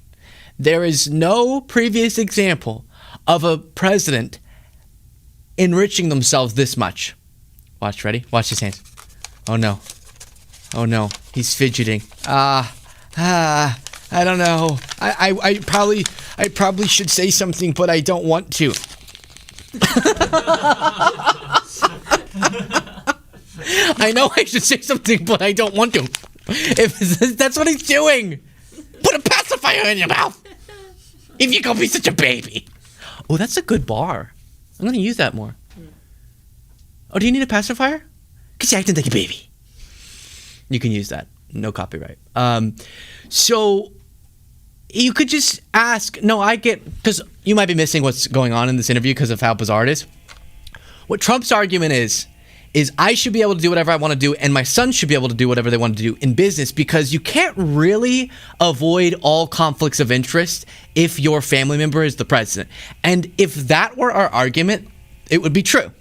There is no previous example of a president enriching themselves this much. Watch, ready? Watch his hands. Oh, no. Oh, no. He's fidgeting. I don't know. I probably should say something, but I don't want to. I know I should say something, but I don't want to. If that's what he's doing. Put a pacifier in your mouth. If you're gonna be such a baby. Oh, that's a good bar. I'm gonna use that more. Oh, do you need a pacifier? Because you're acting like a baby. You can use that. No copyright. So you could just ask. No, I get, because you might be missing what's going on in this interview because of how bizarre it is. What Trump's argument is I should be able to do whatever I want to do, and my son should be able to do whatever they want to do in business, because you can't really avoid all conflicts of interest if your family member is the president. And if that were our argument, it would be true.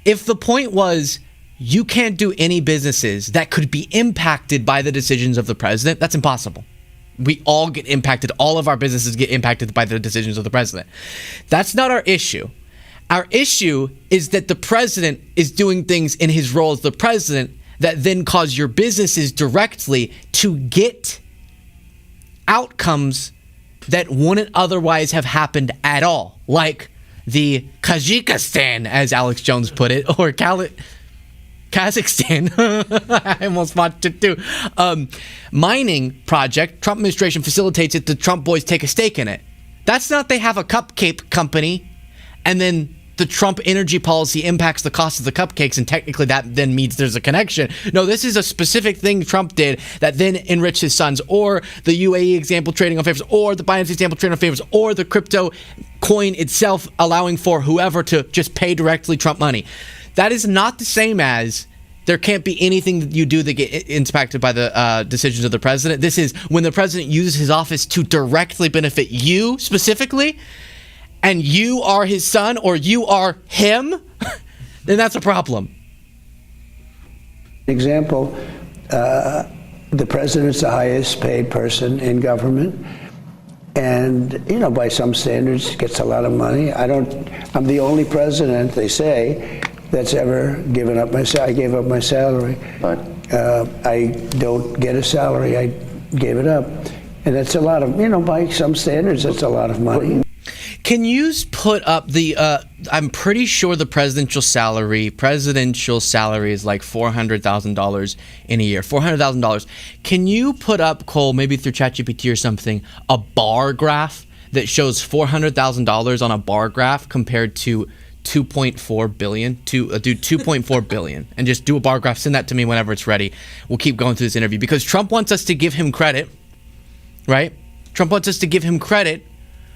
If the point was you can't do any businesses that could be impacted by the decisions of the president, that's impossible. We all get impacted. All of our businesses get impacted by the decisions of the president. That's not our issue. Our issue is that the president is doing things in his role as the president that then cause your businesses directly to get outcomes that wouldn't otherwise have happened at all. Like the Kazakhstan, as Alex Jones put it, or Kazakhstan. I almost watched it too. Mining project. Trump administration facilitates it. The Trump boys take a stake in it. That's not they have a cupcake company and then the Trump energy policy impacts the cost of the cupcakes, and technically that then means there's a connection. No, this is a specific thing Trump did that then enriched his sons, or the UAE example trading on favors, or the Binance example trading on favors, or the crypto coin itself allowing for whoever to just pay directly Trump money. That is not the same as there can't be anything that you do that get impacted by the decisions of the president. This is when the president uses his office to directly benefit you specifically, and you are his son or you are him, then that's a problem. Example, the president's the highest paid person in government, and by some standards gets a lot of money. I'm the only president, they say, that's ever given up my salary. I gave up my salary. Right. I don't get a salary. I gave it up. And that's a lot of, by some standards, that's a lot of money. Can you put up the, I'm pretty sure the presidential salary is like $400,000 in a year. $400,000. Can you put up, Cole, maybe through ChatGPT or something, a bar graph that shows $400,000 on a bar graph compared to 2.4 billion to do 2.4 billion, and just do a bar graph. Send that to me whenever it's ready. We'll keep going through this interview because Trump wants us to give him credit, right? Trump wants us to give him credit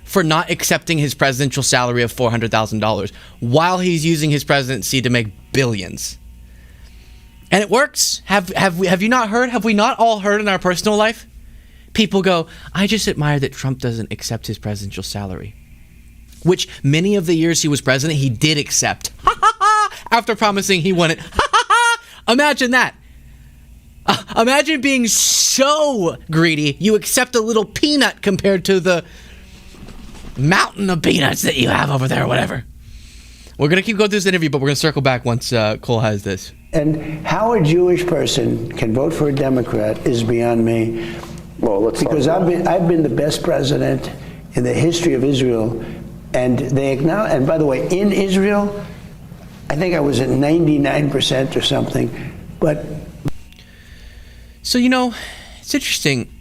for not accepting his presidential salary of $400,000 while he's using his presidency to make billions. And it works. Have you not heard? Have we not all heard in our personal life? People go, I just admire that Trump doesn't accept his presidential salary. Which many of the years he was president, he did accept. After promising he wouldn't. Imagine that. Imagine being so greedy, you accept a little peanut compared to the mountain of peanuts that you have over there or whatever. We're going to keep going through this interview, but we're going to circle back once Cole has this. And how a Jewish person can vote for a Democrat is beyond me. Well, let's because I've been the best president in the history of Israel And they acknowledge, and by the way, in Israel, I think I was at 99% or something, but. So, it's interesting.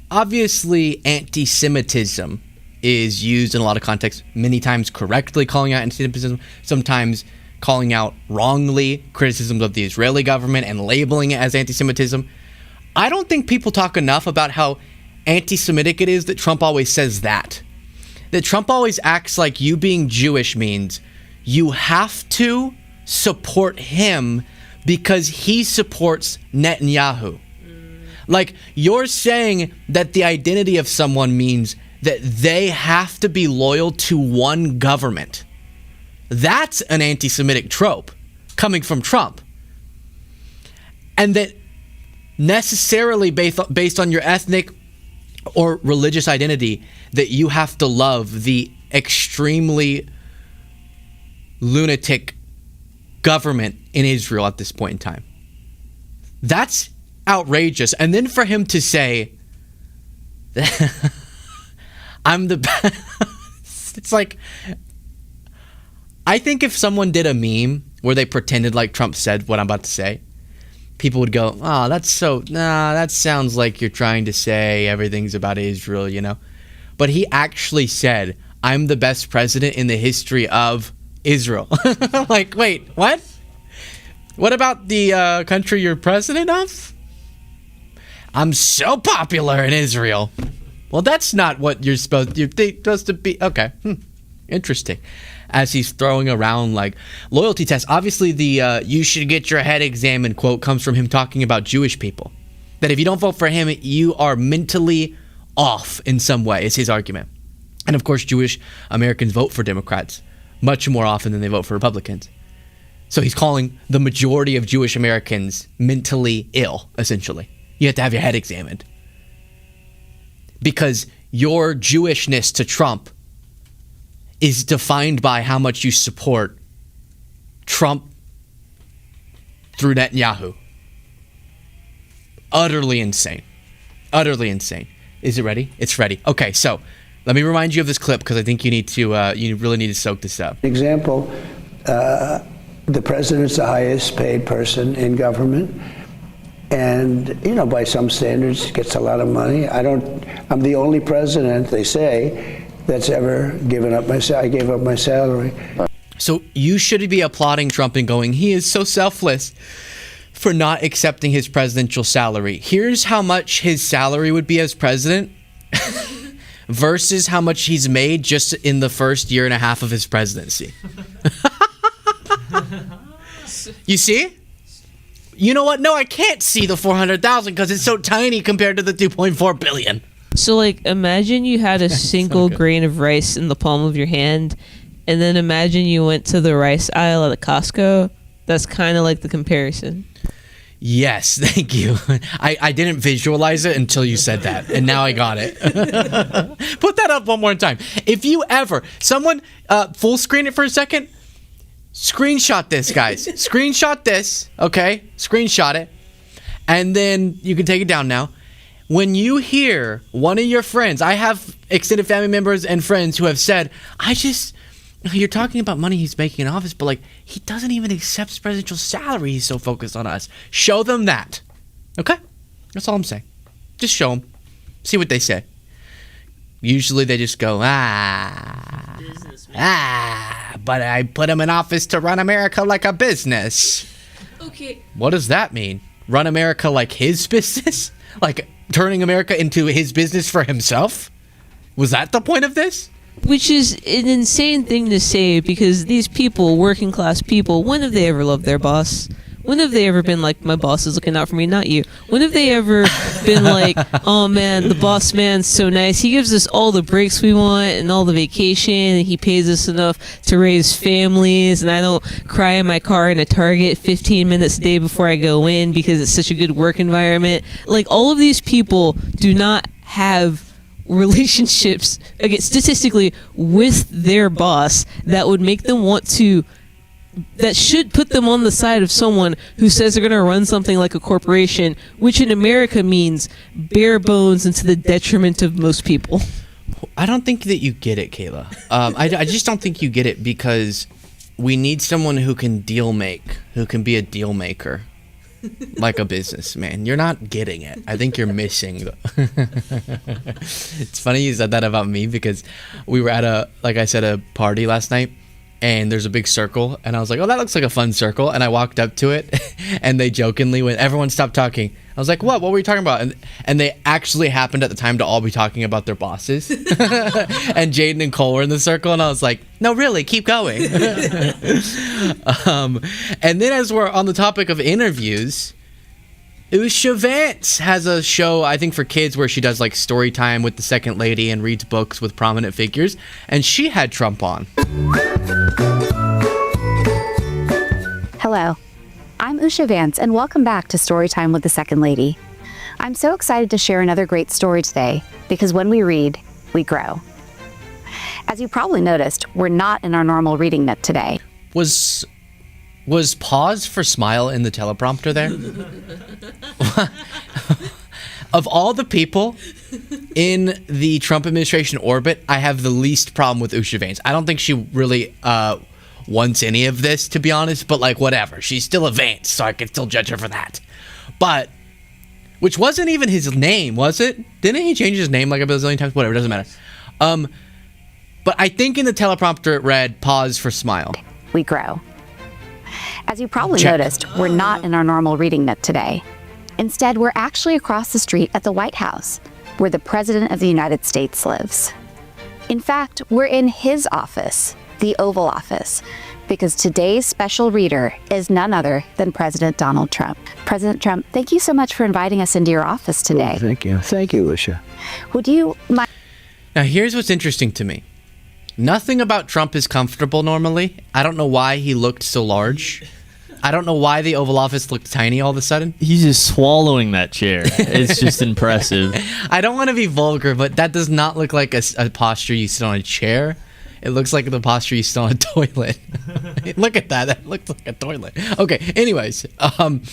Obviously, anti-Semitism is used in a lot of contexts, many times correctly calling out anti-Semitism, sometimes calling out wrongly criticisms of the Israeli government and labeling it as anti-Semitism. I don't think people talk enough about how anti-Semitic it is that Trump always says that. That Trump always acts like you being Jewish means you have to support him because he supports Netanyahu. Like, you're saying that the identity of someone means that they have to be loyal to one government. That's an anti-Semitic trope coming from Trump. And that necessarily based on your ethnic or religious identity, that you have to love the extremely lunatic government in Israel at this point in time. That's outrageous. And then for him to say, I'm the best. It's like, I think if someone did a meme where they pretended like Trump said what I'm about to say, people would go, oh, that sounds like you're trying to say everything's about Israel, But he actually said, I'm the best president in the history of Israel. Like, wait, what? What about the country you're president of? I'm so popular in Israel. Well, that's not what you're supposed to be. Okay. Interesting. As he's throwing around like loyalty tests. Obviously, the you should get your head examined quote comes from him talking about Jewish people. That if you don't vote for him, you are mentally off in some way, is his argument. And of course, Jewish Americans vote for Democrats much more often than they vote for Republicans. So he's calling the majority of Jewish Americans mentally ill, essentially. You have to have your head examined. Because your Jewishness to Trump is defined by how much you support Trump through Netanyahu. Utterly insane. Utterly insane. Is it ready? It's ready. Okay, so let me remind you of this clip because I think you need to. You really need to soak this up. Example, the president's the highest paid person in government. And, by some standards, gets a lot of money. I'm the only president, they say, that's ever given up I gave up my salary. So you should be applauding Trump and going, he is so selfless for not accepting his presidential salary. Here's how much his salary would be as president versus how much he's made just in the first year and a half of his presidency. You see? You know what? No, I can't see the 400,000 because it's so tiny compared to the 2.4 billion. So, imagine you had a single grain of rice in the palm of your hand, and then imagine you went to the rice aisle at a Costco. That's kind of like the comparison. Yes, thank you. I didn't visualize it until you said that, and now I got it. Put that up one more time. If you ever, someone, full screen it for a second. Screenshot this, guys. Screenshot this, okay? Screenshot it. And then you can take it down now. When you hear one of your friends, I have extended family members and friends who have said, you're talking about money he's making in office, but he doesn't even accept his presidential salary. He's so focused on us. Show them that. Okay? That's all I'm saying. Just show them. See what they say. Usually they just go, but I put him in office to run America like a business. Okay. What does that mean? Run America like his business? Like turning America into his business for himself? Was that the point of this? Which is an insane thing to say because these people, working class people, when have they ever loved their boss? When have they ever been like, my boss is looking out for me, not you? When have they ever been like, oh man, the boss man's so nice. He gives us all the breaks we want and all the vacation, and he pays us enough to raise families, and I don't cry in my car in a Target 15 minutes a day before I go in because it's such a good work environment. All of these people do not have relationships, again, statistically, with their boss that would make them want to, that should put them on the side of someone who says they're going to run something like a corporation, which in America means bare bones and to the detriment of most people. I don't think that you get it, Kayla. I just don't think you get it because we need someone who can who can be a deal maker, like a businessman. You're not getting it. I think you're missing. It's funny you said that about me because we were at a party last night, and there's a big circle, and I was like, oh, that looks like a fun circle, and I walked up to it, and they jokingly went, everyone stopped talking. I was like, what were you talking about? And they actually happened at the time to all be talking about their bosses. And Jaden and Cole were in the circle, and I was like, no, really, keep going. And then as we're on the topic of interviews, Usha Vance has a show, I think, for kids where she does like story time with the second lady and reads books with prominent figures, and she had Trump on. Hello, I'm Usha Vance, and welcome back to Storytime with the Second Lady. I'm so excited to share another great story today, because when we read, we grow. As you probably noticed, we're not in our normal reading nook today. Was pause for smile in the teleprompter there? Of all the people in the Trump administration orbit, I have the least problem with Usha Vance. I don't think she really wants any of this, to be honest, but like whatever. She's still a Vance, so I can still judge her for that. But, which wasn't even his name, was it? Didn't he change his name like a bazillion times? Whatever, doesn't matter. But I think in the teleprompter it read, pause for smile. We grow. As you probably noticed, we're not in our normal reading nook today. Instead, we're actually across the street at the White House, where the President of the United States lives. In fact, we're in his office, the Oval Office, because today's special reader is none other than President Donald Trump. President Trump, thank you so much for inviting us into your office today. Oh, thank you. Thank you, Usha. Would you mind? Now, here's what's interesting to me. Nothing about Trump is comfortable normally. I don't know why he looked so large. I don't know why the Oval Office looked tiny all of a sudden. He's just swallowing that chair. It's just impressive. I don't want to be vulgar, but that does not look like a posture you sit on a chair. It looks like the posture you sit on a toilet. Look at that. That looks like a toilet. Okay, anyways. And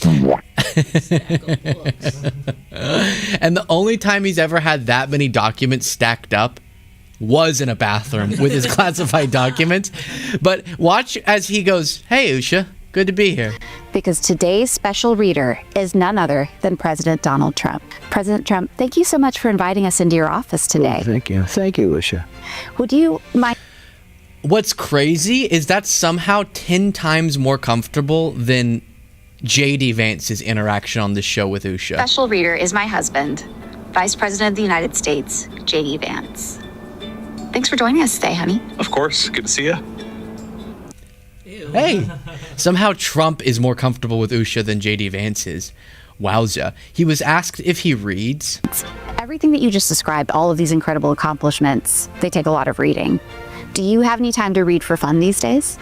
the only time he's ever had that many documents stacked up was in a bathroom with his classified documents. But watch as he goes, hey, Usha, good to be here. Because today's special reader is none other than President Donald Trump. President Trump, thank you so much for inviting us into your office today. Oh, thank you. Thank you, Usha. Would you mind? What's crazy is that's somehow 10 times more comfortable than J.D. Vance's interaction on this show with Usha. Special reader is my husband, Vice President of the United States, J.D. Vance. Thanks for joining us today, honey. Of course. Good to see you. Hey, somehow Trump is more comfortable with Usha than J.D. Vance is. Wowza. He was asked if he reads. Everything that you just described, all of these incredible accomplishments, they take a lot of reading. Do you have any time to read for fun these days?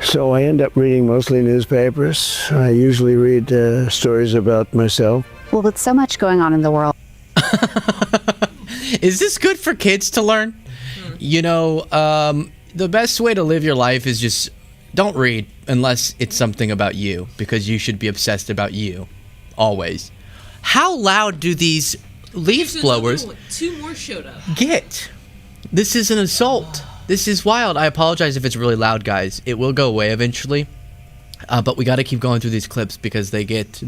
So I end up reading mostly newspapers. I usually read stories about myself. Well, with so much going on in the world. Is this good for kids to learn? You know, the best way to live your life is just don't read unless it's something about you, because you should be obsessed about you, always. How loud do these leaf blowers Two more showed up. get? This is an assault. This is wild. I apologize if it's really loud, guys. It will go away eventually. But we got to keep going through these clips because they get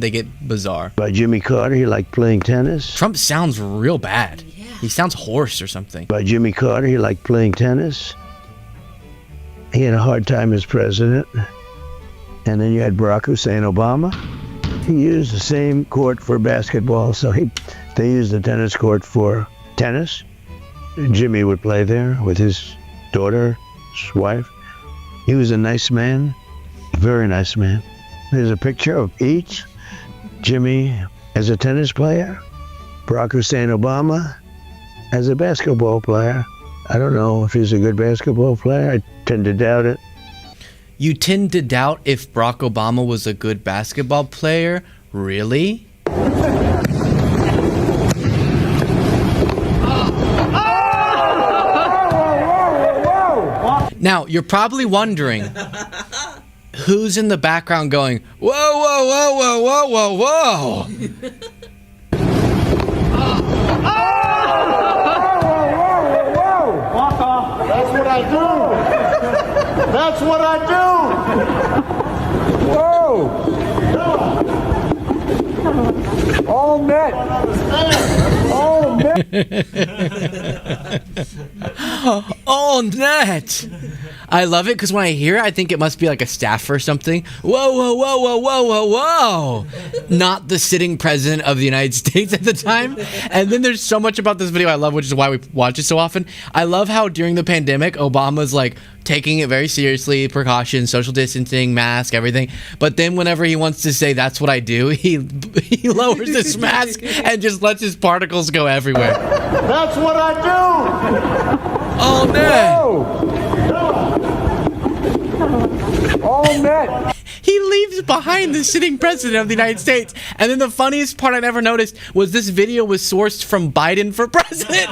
bizarre. By Jimmy Carter, he liked playing tennis. Trump sounds real bad. Yeah. He sounds hoarse or something. By Jimmy Carter, he liked playing tennis. He had a hard time as president. And then you had Barack Hussein Obama. He used the same court for basketball, so they used the tennis court for tennis. Jimmy would play there with his daughter, his wife. He was a nice man, very nice man. There's a picture of each. Jimmy as a tennis player, Barack Hussein Obama as a basketball player. I don't know if he's a good basketball player. I tend to doubt it. You tend to doubt if Barack Obama was a good basketball player? Really? Now, you're probably wondering who's in the background going, whoa, whoa, whoa, whoa, whoa, whoa, whoa. That's what I do. Whoa. All net. All net. Oh, net. I love it because when I hear it, I think it must be like a staff or something. Whoa, whoa, whoa, whoa, whoa, whoa, whoa. Not the sitting president of the United States at the time. And then there's so much about this video I love, which is why we watch it so often. I love how during the pandemic, Obama's like taking it very seriously, precautions, social distancing, mask, everything. But then whenever he wants to say, that's what I do, he lowers his mask and just lets his particles go everywhere. That's what I do. Oh, no. All net. He leaves behind the sitting president of the United States. And then the funniest part I never noticed was this video was sourced from Biden for president.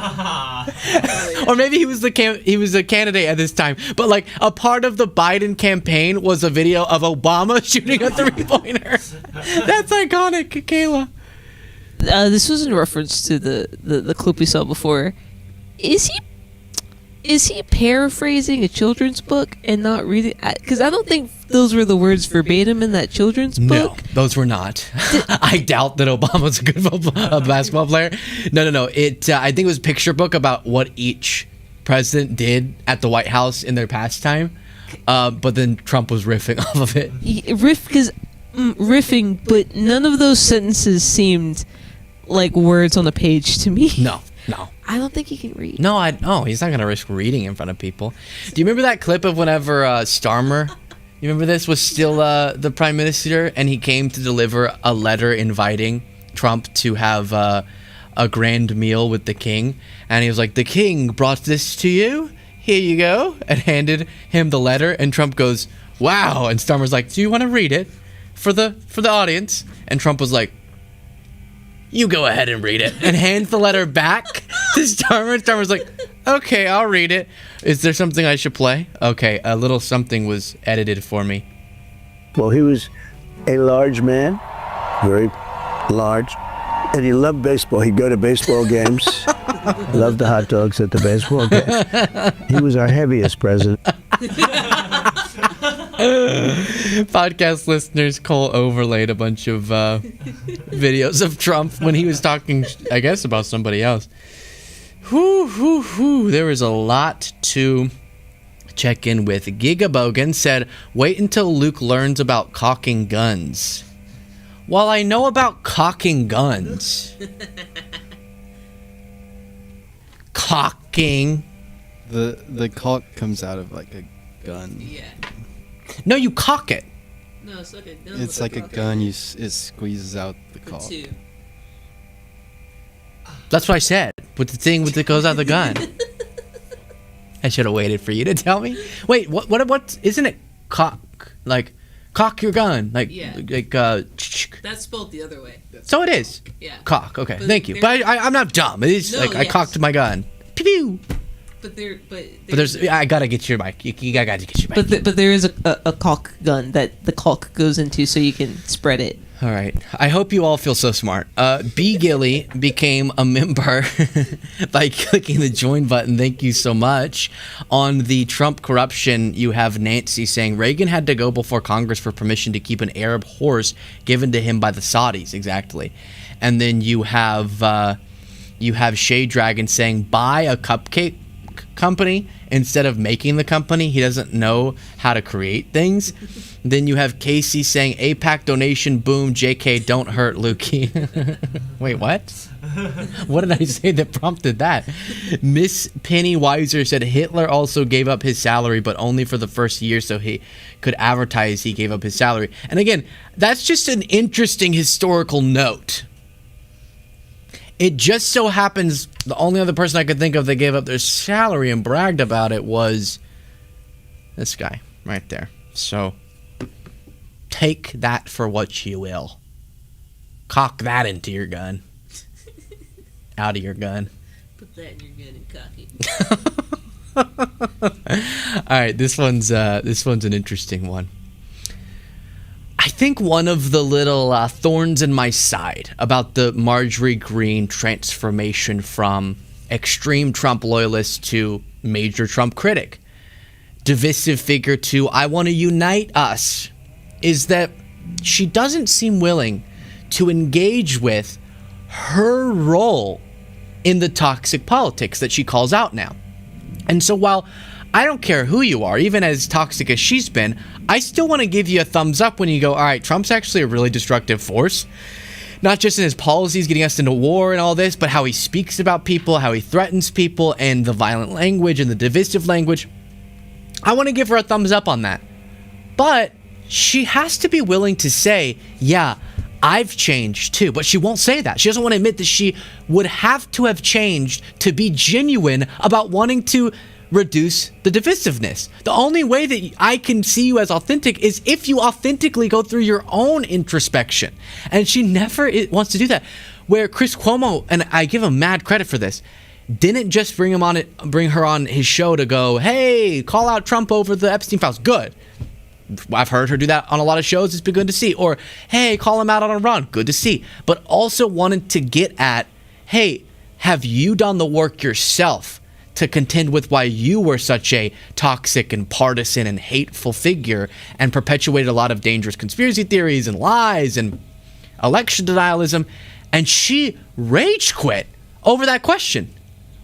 Or maybe he was a candidate at this time. But like a part of the Biden campaign was a video of Obama shooting a three-pointer. That's iconic, Kayla. This was in reference to the clip we saw before. Is he paraphrasing a children's book and not reading? Because I don't think those were the words verbatim in that children's book. No, those were not. I doubt that Obama's a good basketball player. No. I think it was a picture book about what each president did at the White House in their pastime. But then Trump was riffing off of it. Riffing, but none of those sentences seemed like words on a page to me. No. I don't think he can read. No, he's not going to risk reading in front of people. Do you remember that clip of whenever Starmer, you remember this, was still the prime minister, and he came to deliver a letter inviting Trump to have a grand meal with the king, and he was like, the king brought this to you? Here you go, and handed him the letter, and Trump goes, wow, and Starmer's like, do you want to read it for the audience? And Trump was like, you go ahead and read it, and hands the letter back to Starmer. Starmer's like, okay, I'll read it. Is there something I should play? Okay, a little something was edited for me. Well, he was a large man, very large, and he loved baseball. He'd go to baseball games, loved the hot dogs at the baseball game. He was our heaviest president. Podcast listeners, Cole overlaid a bunch of videos of Trump when he was talking, I guess, about somebody else. There was a lot to check in with. Gigabogan said, wait until Luke learns about cocking guns. While I know about cocking guns, cocking. The cock comes out of like a gun. Yeah. No, you cock it. No, it's like a gun. It's like a gun. It squeezes out the cock. That's what I said. With the thing that goes out the gun. I should have waited for you to tell me. Wait, what? Isn't it cock? Like, cock your gun. Like, yeah. That's spelled the other way. So it is. Yeah. Cock. Okay. Thank you. But I'm not dumb. It is I cocked my gun. Pew pew. But there's I gotta get your mic. You gotta get your mic. But there is a caulk gun that the caulk goes into, so you can spread it. All right. I hope you all feel so smart. B. Gilly became a member by clicking the join button. Thank you so much. On the Trump corruption, you have Nancy saying Reagan had to go before Congress for permission to keep an Arab horse given to him by the Saudis. Exactly. And then you have Shade Dragon saying buy a cupcake company instead of making the company. He doesn't know how to create things. Then you have Casey saying APAC donation boom, JK don't hurt Lukey. Wait, what? What did I say that prompted that? Miss Penny Weiser said Hitler also gave up his salary, but only for the first year so he could advertise he gave up his salary. And again, that's just an interesting historical note. It just so happens the only other person I could think of that gave up their salary and bragged about it was this guy right there. So take that for what you will. Cock that into your gun. Out of your gun. Put that in your gun and cock it. All right, this one's an interesting one. I think one of the little thorns in my side about the Marjorie Greene transformation from extreme Trump loyalist to major Trump critic divisive figure to I want to unite us is that she doesn't seem willing to engage with her role in the toxic politics that she calls out now. And so while I don't care who you are, even as toxic as she's been, I still want to give you a thumbs up when you go, all right, Trump's actually a really destructive force. Not just in his policies getting us into war and all this, but how he speaks about people, how he threatens people, and the violent language and the divisive language. I want to give her a thumbs up on that. But she has to be willing to say, yeah, I've changed too. But she won't say that. She doesn't want to admit that she would have to have changed to be genuine about wanting to reduce the divisiveness. The only way that I can see you as authentic is if you authentically go through your own introspection. And she never wants to do that. Where Chris Cuomo, and I give him mad credit for this, didn't just bring her on his show to go, hey, call out Trump over the Epstein files. Good. I've heard her do that on a lot of shows. It's been good to see. Or, hey, call him out on a run. Good to see. But also wanted to get at, hey, have you done the work yourself to contend with why you were such a toxic and partisan and hateful figure and perpetuated a lot of dangerous conspiracy theories and lies and election denialism? And she rage quit over that question.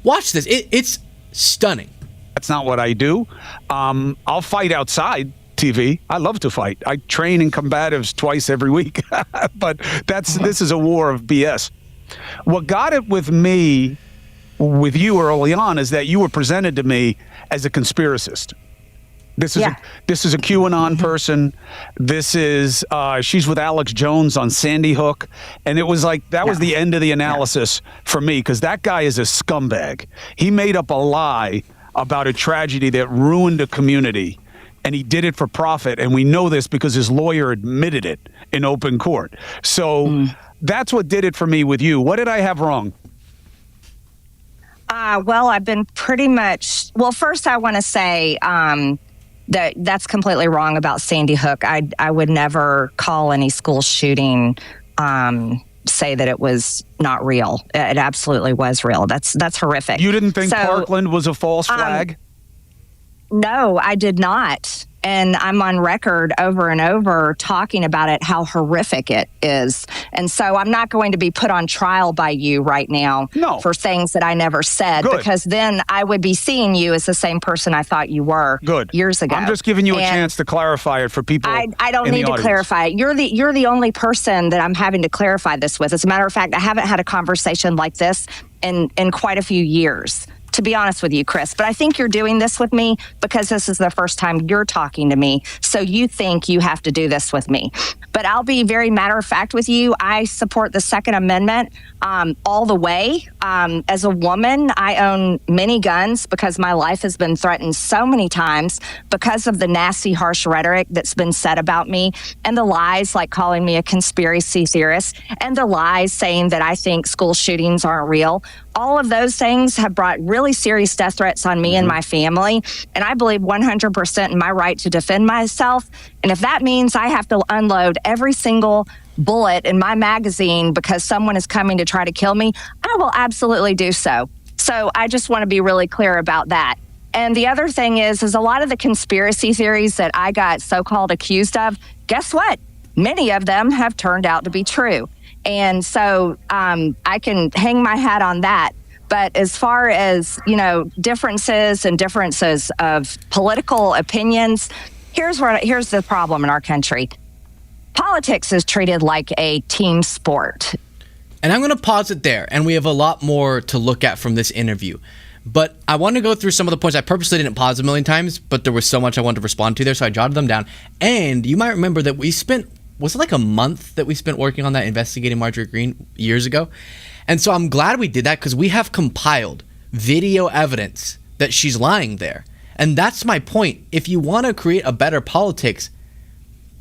Watch this. It's stunning. That's not what I do. I'll fight outside TV. I love to fight. I train in combatives twice every week. But this is a war of BS. What got it with me, with you early on, is that you were presented to me as a conspiracist. This is a QAnon person. This is she's with Alex Jones on Sandy Hook, and it was like that was the end of the analysis for me, because that guy is a scumbag. He made up a lie about a tragedy that ruined a community, and he did it for profit. And we know this because his lawyer admitted it in open court. So that's what did it for me with you. What did I have wrong? Well, I've been pretty much. Well, first, I want to say that's completely wrong about Sandy Hook. I would never call any school shooting say that it was not real. It absolutely was real. That's horrific. You didn't think Parkland was a false flag? No, I did not. And I'm on record over and over talking about it, how horrific it is. And so I'm not going to be put on trial by you right now for things that I never said, because then I would be seeing you as the same person I thought you were years ago. I'm just giving you a chance to clarify it for people. I don't need to clarify it. You're the only person that I'm having to clarify this with. As a matter of fact, I haven't had a conversation like this in quite a few years, to be honest with you, Chris. But I think you're doing this with me because this is the first time you're talking to me. So you think you have to do this with me. But I'll be very matter of fact with you. I support the Second Amendment all the way. As a woman, I own many guns because my life has been threatened so many times because of the nasty, harsh rhetoric that's been said about me, and the lies like calling me a conspiracy theorist, and the lies saying that I think school shootings aren't real. All of those things have brought really serious death threats on me and my family. And I believe 100% in my right to defend myself. And if that means I have to unload every single bullet in my magazine because someone is coming to try to kill me, I will absolutely do so. So I just want to be really clear about that. And the other thing is a lot of the conspiracy theories that I got so-called accused of, guess what? Many of them have turned out to be true. And so I can hang my hat on that. But as far as, differences of political opinions, here's the problem in our country. Politics is treated like a team sport. And I'm going to pause it there, and we have a lot more to look at from this interview. But I want to go through some of the points. I purposely didn't pause a million times, but there was so much I wanted to respond to there, so I jotted them down. And you might remember that we spent, was it like a month that we spent working on that, investigating Marjorie Greene years ago? And so I'm glad we did that, because we have compiled video evidence that she's lying there. And that's my point. If you want to create a better politics,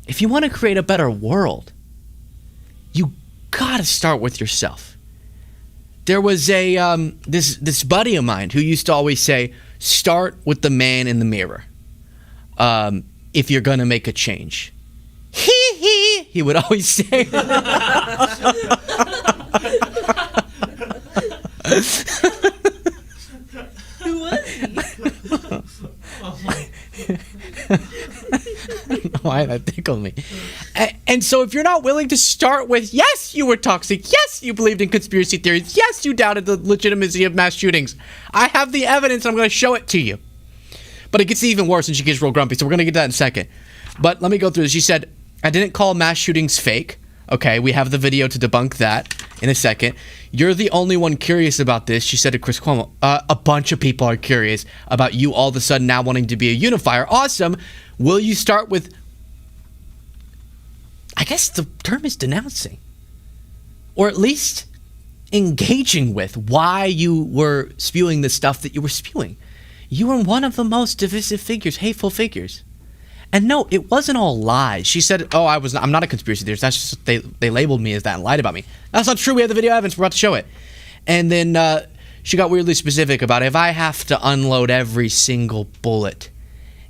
if you want to create a better world, you got to start with yourself. There was a this buddy of mine who used to always say, start with the man in the mirror if you're going to make a change. He would always say. Who was he? why that tickled me. And so if you're not willing to start with, yes, you were toxic, yes, you believed in conspiracy theories, yes, you doubted the legitimacy of mass shootings, I have the evidence, I'm going to show it to you. But it gets even worse and she gets real grumpy, so we're going to get to that in a second. But let me go through this. She said, I didn't call mass shootings fake. Okay, we have the video to debunk that in a second. You're the only one curious about this, she said to Chris Cuomo. A bunch of people are curious about you all of a sudden now wanting to be a unifier. Awesome. Will you start with, I guess the term is denouncing, or at least engaging with why you were spewing the stuff that you were spewing. You were one of the most divisive figures, hateful figures. And no, it wasn't all lies. She said, oh, I'm not a conspiracy theorist. That's just, they labeled me as that and lied about me. That's not true. We have the video evidence. We're about to show it. And then she got weirdly specific about if I have to unload every single bullet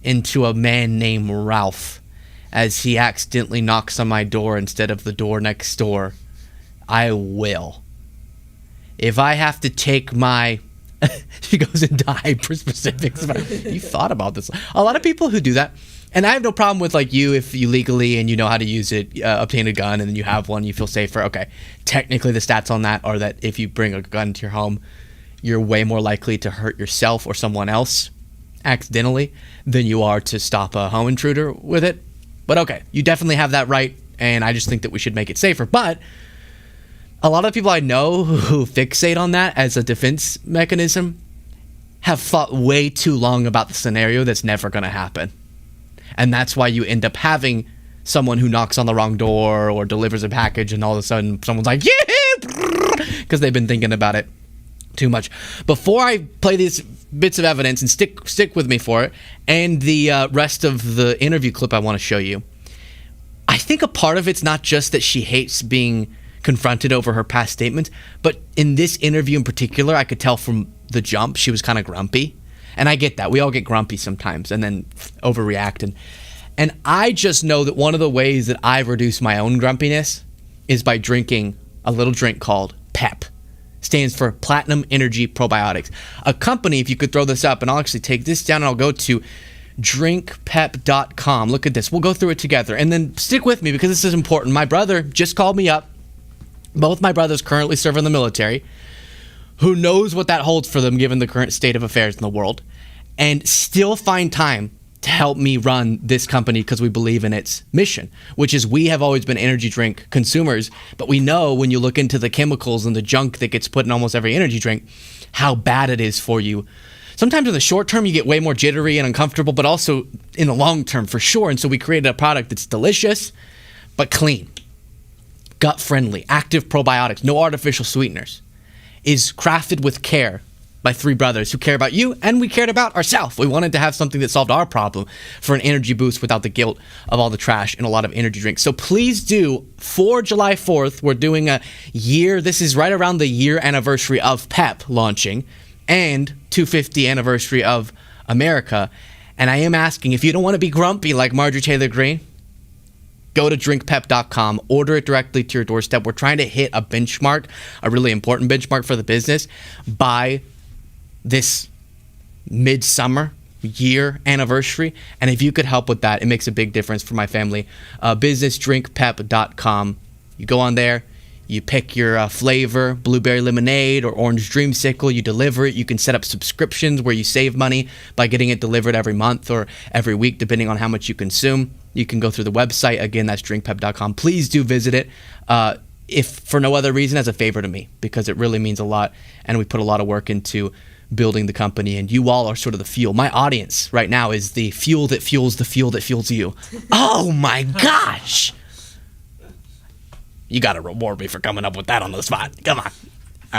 into a man named Ralph as he accidentally knocks on my door instead of the door next door, I will. If I have to take my... she goes into hyper specifics. You thought about this. A lot of people who do that, and I have no problem with, like, you, if you legally and you know how to use it, obtain a gun and then you have one, you feel safer. Okay, technically the stats on that are that if you bring a gun to your home, you're way more likely to hurt yourself or someone else accidentally than you are to stop a home intruder with it. But okay, you definitely have that right, and I just think that we should make it safer. But a lot of people I know who fixate on that as a defense mechanism have thought way too long about the scenario that's never going to happen. And that's why you end up having someone who knocks on the wrong door or delivers a package and all of a sudden someone's like, yeah, because they've been thinking about it too much. Before I play these bits of evidence, and stick with me for it, and the rest of the interview clip I want to show you, I think a part of it's not just that she hates being confronted over her past statements, but in this interview in particular, I could tell from the jump she was kind of grumpy. And I get that. We all get grumpy sometimes and then overreact. And I just know that one of the ways that I've reduced my own grumpiness is by drinking a little drink called PEP. Stands for Platinum Energy Probiotics. A company, if you could throw this up, and I'll actually take this down and I'll go to drinkpep.com. Look at this. We'll go through it together. And then stick with me because this is important. My brother just called me up. Both my brothers currently serve in the military. Who knows what that holds for them given the current state of affairs in the world, and still find time to help me run this company because we believe in its mission, which is we have always been energy drink consumers, but we know when you look into the chemicals and the junk that gets put in almost every energy drink, how bad it is for you. Sometimes in the short term, you get way more jittery and uncomfortable, but also in the long term for sure. And so we created a product that's delicious, but clean, gut-friendly, active probiotics, no artificial sweeteners. Is crafted with care by three brothers who care about you, and we cared about ourselves. We wanted to have something that solved our problem for an energy boost without the guilt of all the trash and a lot of energy drinks. So please do, for July 4th, we're doing a year. This is right around the year anniversary of PEP launching and 250 anniversary of America. And I am asking, if you don't want to be grumpy like Marjorie Taylor Greene, go to drinkpep.com, order it directly to your doorstep. We're trying to hit a benchmark, a really important benchmark for the business by this midsummer year anniversary. And if you could help with that, it makes a big difference for my family. Business, drinkpep.com. You go on there, you pick your flavor, blueberry lemonade or orange dreamsicle, you deliver it. You can set up subscriptions where you save money by getting it delivered every month or every week, depending on how much you consume. You can go through the website. Again, that's drinkpep.com. Please do visit it, if for no other reason, as a favor to me, because it really means a lot, and we put a lot of work into building the company, and you all are sort of the fuel. My audience right now is the fuel that fuels the fuel that fuels you. Oh my gosh! You got to reward me for coming up with that on the spot. Come on. All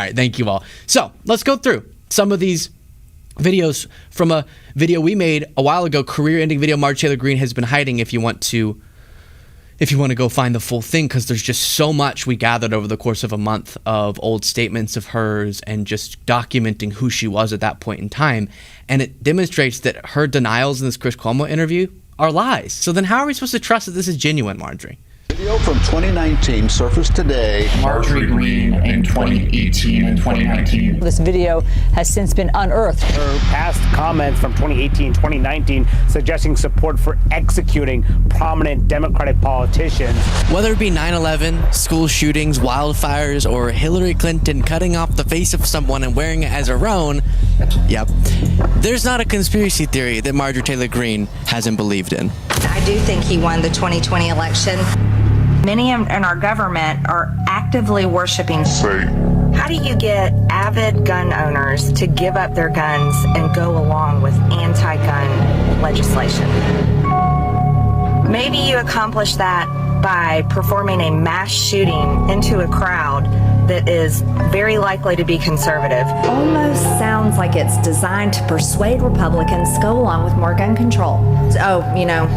right, thank you all. So let's go through some of these videos from a video we made a while ago, career-ending video Marjorie Taylor Greene has been hiding, if you want to go find the full thing, because there's just so much we gathered over the course of a month of old statements of hers and just documenting who she was at that point in time. And it demonstrates that her denials in this Chris Cuomo interview are lies. So then how are we supposed to trust that this is genuine, Marjorie? Video from 2019 surfaced today. Marjorie Greene in 2018 and 2019. This video has since been unearthed. Her past comments from 2018, 2019 suggesting support for executing prominent Democratic politicians. Whether it be 9/11, school shootings, wildfires, or Hillary Clinton cutting off the face of someone and wearing it as her own, yep, there's not a conspiracy theory that Marjorie Taylor Greene hasn't believed in. I do think he won the 2020 election. Many in our government are actively worshiping Satan. How do you get avid gun owners to give up their guns and go along with anti-gun legislation? Maybe you accomplish that by performing a mass shooting into a crowd that is very likely to be conservative. Almost sounds like it's designed to persuade Republicans to go along with more gun control. Oh, you know,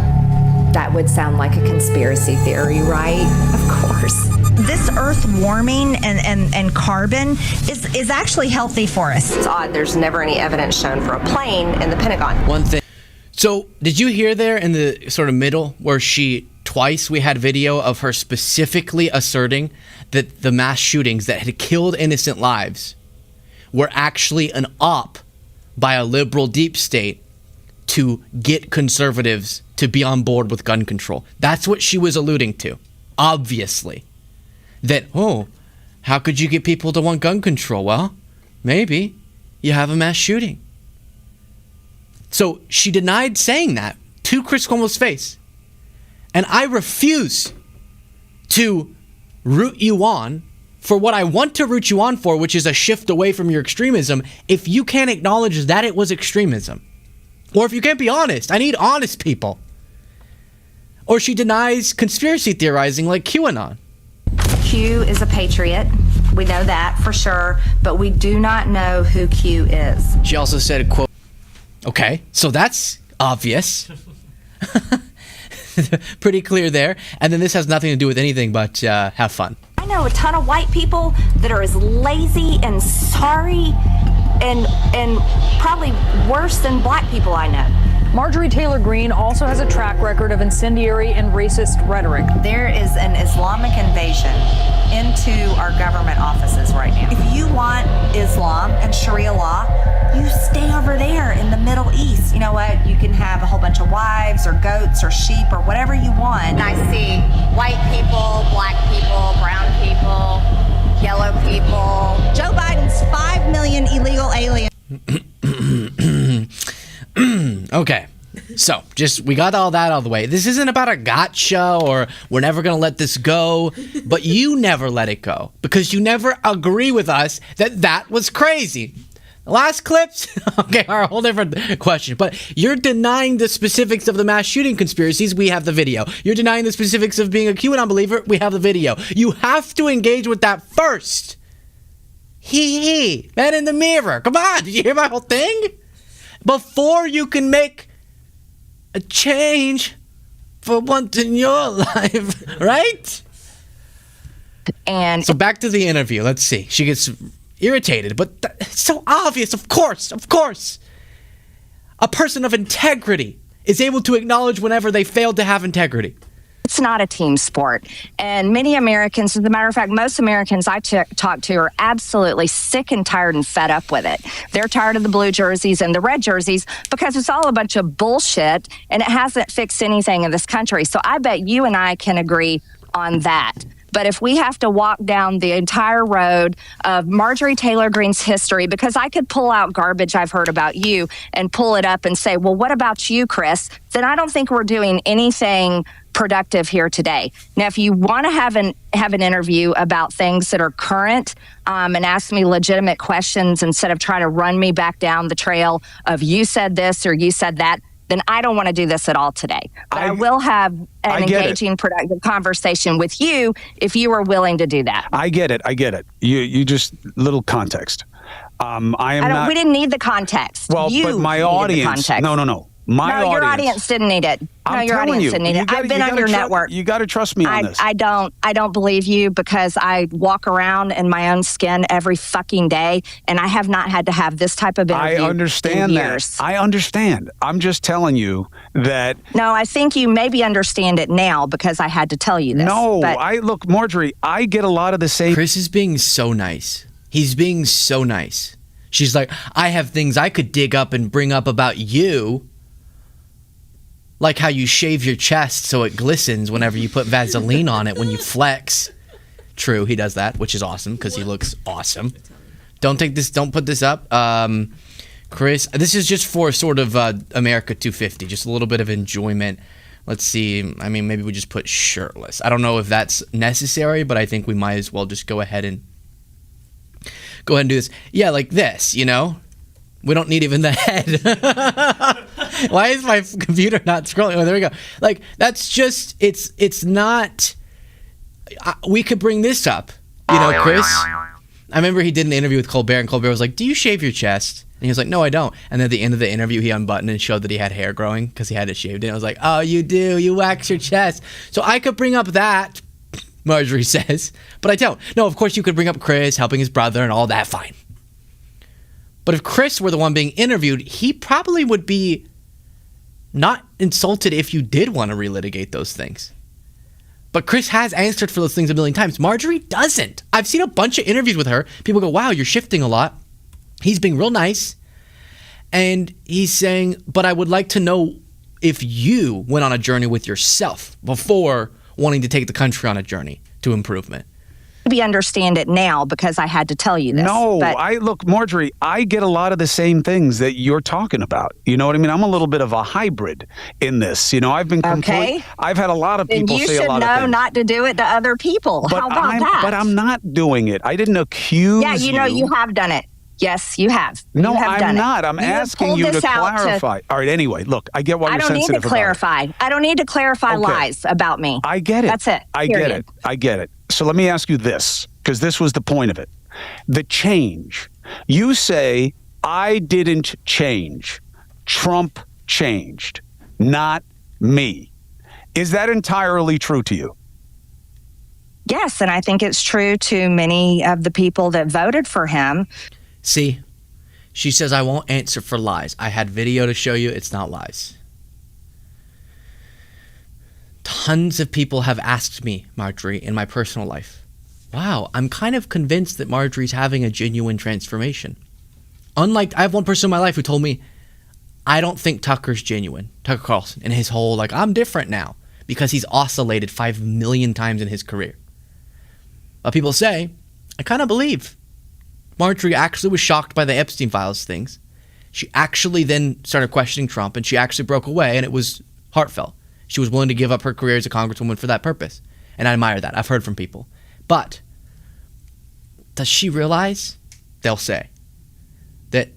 that would sound like a conspiracy theory, right? Of course. This earth warming and carbon is actually healthy for us. It's odd, there's never any evidence shown for a plane in the Pentagon. One thing. So, did you hear there in the sort of middle where twice we had video of her specifically asserting that the mass shootings that had killed innocent lives were actually an op by a liberal deep state to get conservatives to be on board with gun control? That's what she was alluding to, obviously. That, oh, how could you get people to want gun control? Well, maybe you have a mass shooting. So she denied saying that to Chris Cuomo's face. And I refuse to root you on for what I want to root you on for, which is a shift away from your extremism, if you can't acknowledge that it was extremism. Or if you can't be honest. I need honest people. Or she denies conspiracy theorizing like QAnon. Q is a patriot. We know that for sure, but we do not know who Q is. She also said, quote, okay, so that's obvious. Pretty clear there. And then this has nothing to do with anything but have fun. I know a ton of white people that are as lazy and sorry and probably worse than black people I know. Marjorie Taylor Greene also has a track record of incendiary and racist rhetoric. There is an Islamic invasion into our government offices right now. If you want Islam and Sharia law, you stay over there in the Middle East. You know what? You can have a whole bunch of wives or goats or sheep or whatever you want. And I see white people, black people, brown people, yellow people. Joe Biden's 5 million illegal aliens. Okay, so we got all that out of the way. This isn't about a gotcha or we're never going to let this go, but you never let it go because you never agree with us that was crazy. The last clips, okay, are a whole different question, but you're denying the specifics of the mass shooting conspiracies. We have the video. You're denying the specifics of being a QAnon believer. We have the video. You have to engage with that first. Man in the mirror. Come on, did you hear my whole thing? Before you can make a change for once in your life, right? And so back to the interview. Let's see. She gets irritated, but it's so obvious. Of course. A person of integrity is able to acknowledge whenever they failed to have integrity. It's not a team sport. And many Americans, as a matter of fact, most Americans I talk to are absolutely sick and tired and fed up with it. They're tired of the blue jerseys and the red jerseys because it's all a bunch of bullshit and it hasn't fixed anything in this country. So I bet you and I can agree on that. But if we have to walk down the entire road of Marjorie Taylor Greene's history, because I could pull out garbage I've heard about you and pull it up and say, well, what about you, Chris? Then I don't think we're doing anything productive here today. Now, if you want to have an interview about things that are current and ask me legitimate questions instead of trying to run me back down the trail of you said this or you said that, then I don't want to do this at all today. But I will have an engaging, productive conversation with you if you are willing to do that. I get it. You just little context. We didn't need the context. Well, but my audience. No. No, your audience didn't need it. No, your audience didn't need it. I've been on your network. You got to trust me on this. I don't believe you because I walk around in my own skin every fucking day, and I have not had to have this type of interview. I understand in that. years. I understand. I'm just telling you that. No, I think you maybe understand it now because I had to tell you this. No, but look, Marjorie, I get a lot of the same. Chris is being so nice. He's being so nice. She's like, I have things I could dig up and bring up about you. Like how you shave your chest so it glistens whenever you put Vaseline on it when you flex. True, he does that, which is awesome because he looks awesome. Don't put this up. Chris, this is just for sort of America 250, just a little bit of enjoyment. Let's see. I mean, maybe we just put shirtless. I don't know if that's necessary, but I think we might as well just go ahead and do this. Yeah, like this, you know? We don't need even the head. Why is my computer not scrolling? Oh, there we go. Like, that's just, it's not, we could bring this up. You know, Chris, I remember he did an interview with Colbert, and Colbert was like, do you shave your chest? And he was like, no, I don't. And then at the end of the interview, he unbuttoned and showed that he had hair growing because he had it shaved. And I was like, oh, you do. You wax your chest. So I could bring up that, Marjorie says, but I don't. No, of course you could bring up Chris helping his brother and all that, fine. But if Chris were the one being interviewed, he probably would be not insulted if you did want to relitigate those things. But Chris has answered for those things a million times. Marjorie doesn't. I've seen a bunch of interviews with her. People go, wow, you're shifting a lot. He's being real nice. And he's saying, but I would like to know if you went on a journey with yourself before wanting to take the country on a journey to improvement. maybe understand it now because I had to tell you this. No, but look, Marjorie, I get a lot of the same things that you're talking about. You know what I mean? I'm a little bit of a hybrid in this. You know, I've been okay. I've had a lot of people say a lot of things. You should know not to do it to other people. But How about that? But I'm not doing it. I didn't accuse you. Yeah, you know, you have done it. Yes, you have. No, you have I'm done not. It. I'm you asking you to clarify. All right, anyway, look, I get why you're sensitive about it. I don't need to clarify. I don't need to clarify lies about me. I get it. That's it. I get it. I get it. So let me ask you this, because this was the point of it. The change. You say, I didn't change. Trump changed, not me. Is that entirely true to you? Yes, and I think it's true to many of the people that voted for him. See, she says, I won't answer for lies. I had video to show you. It's not lies. Tons of people have asked me, Marjorie, in my personal life, wow, I'm kind of convinced that Marjorie's having a genuine transformation. Unlike, I have one person in my life who told me, I don't think Tucker's genuine. Tucker Carlson, and his whole, like, I'm different now because he's oscillated 5 million times in his career. But people say, I kind of believe Marjorie actually was shocked by the Epstein files things. She actually then started questioning Trump, and she actually broke away, and it was heartfelt. She was willing to give up her career as a congresswoman for that purpose. And I admire that. I've heard from people. But does she realize, they'll say, that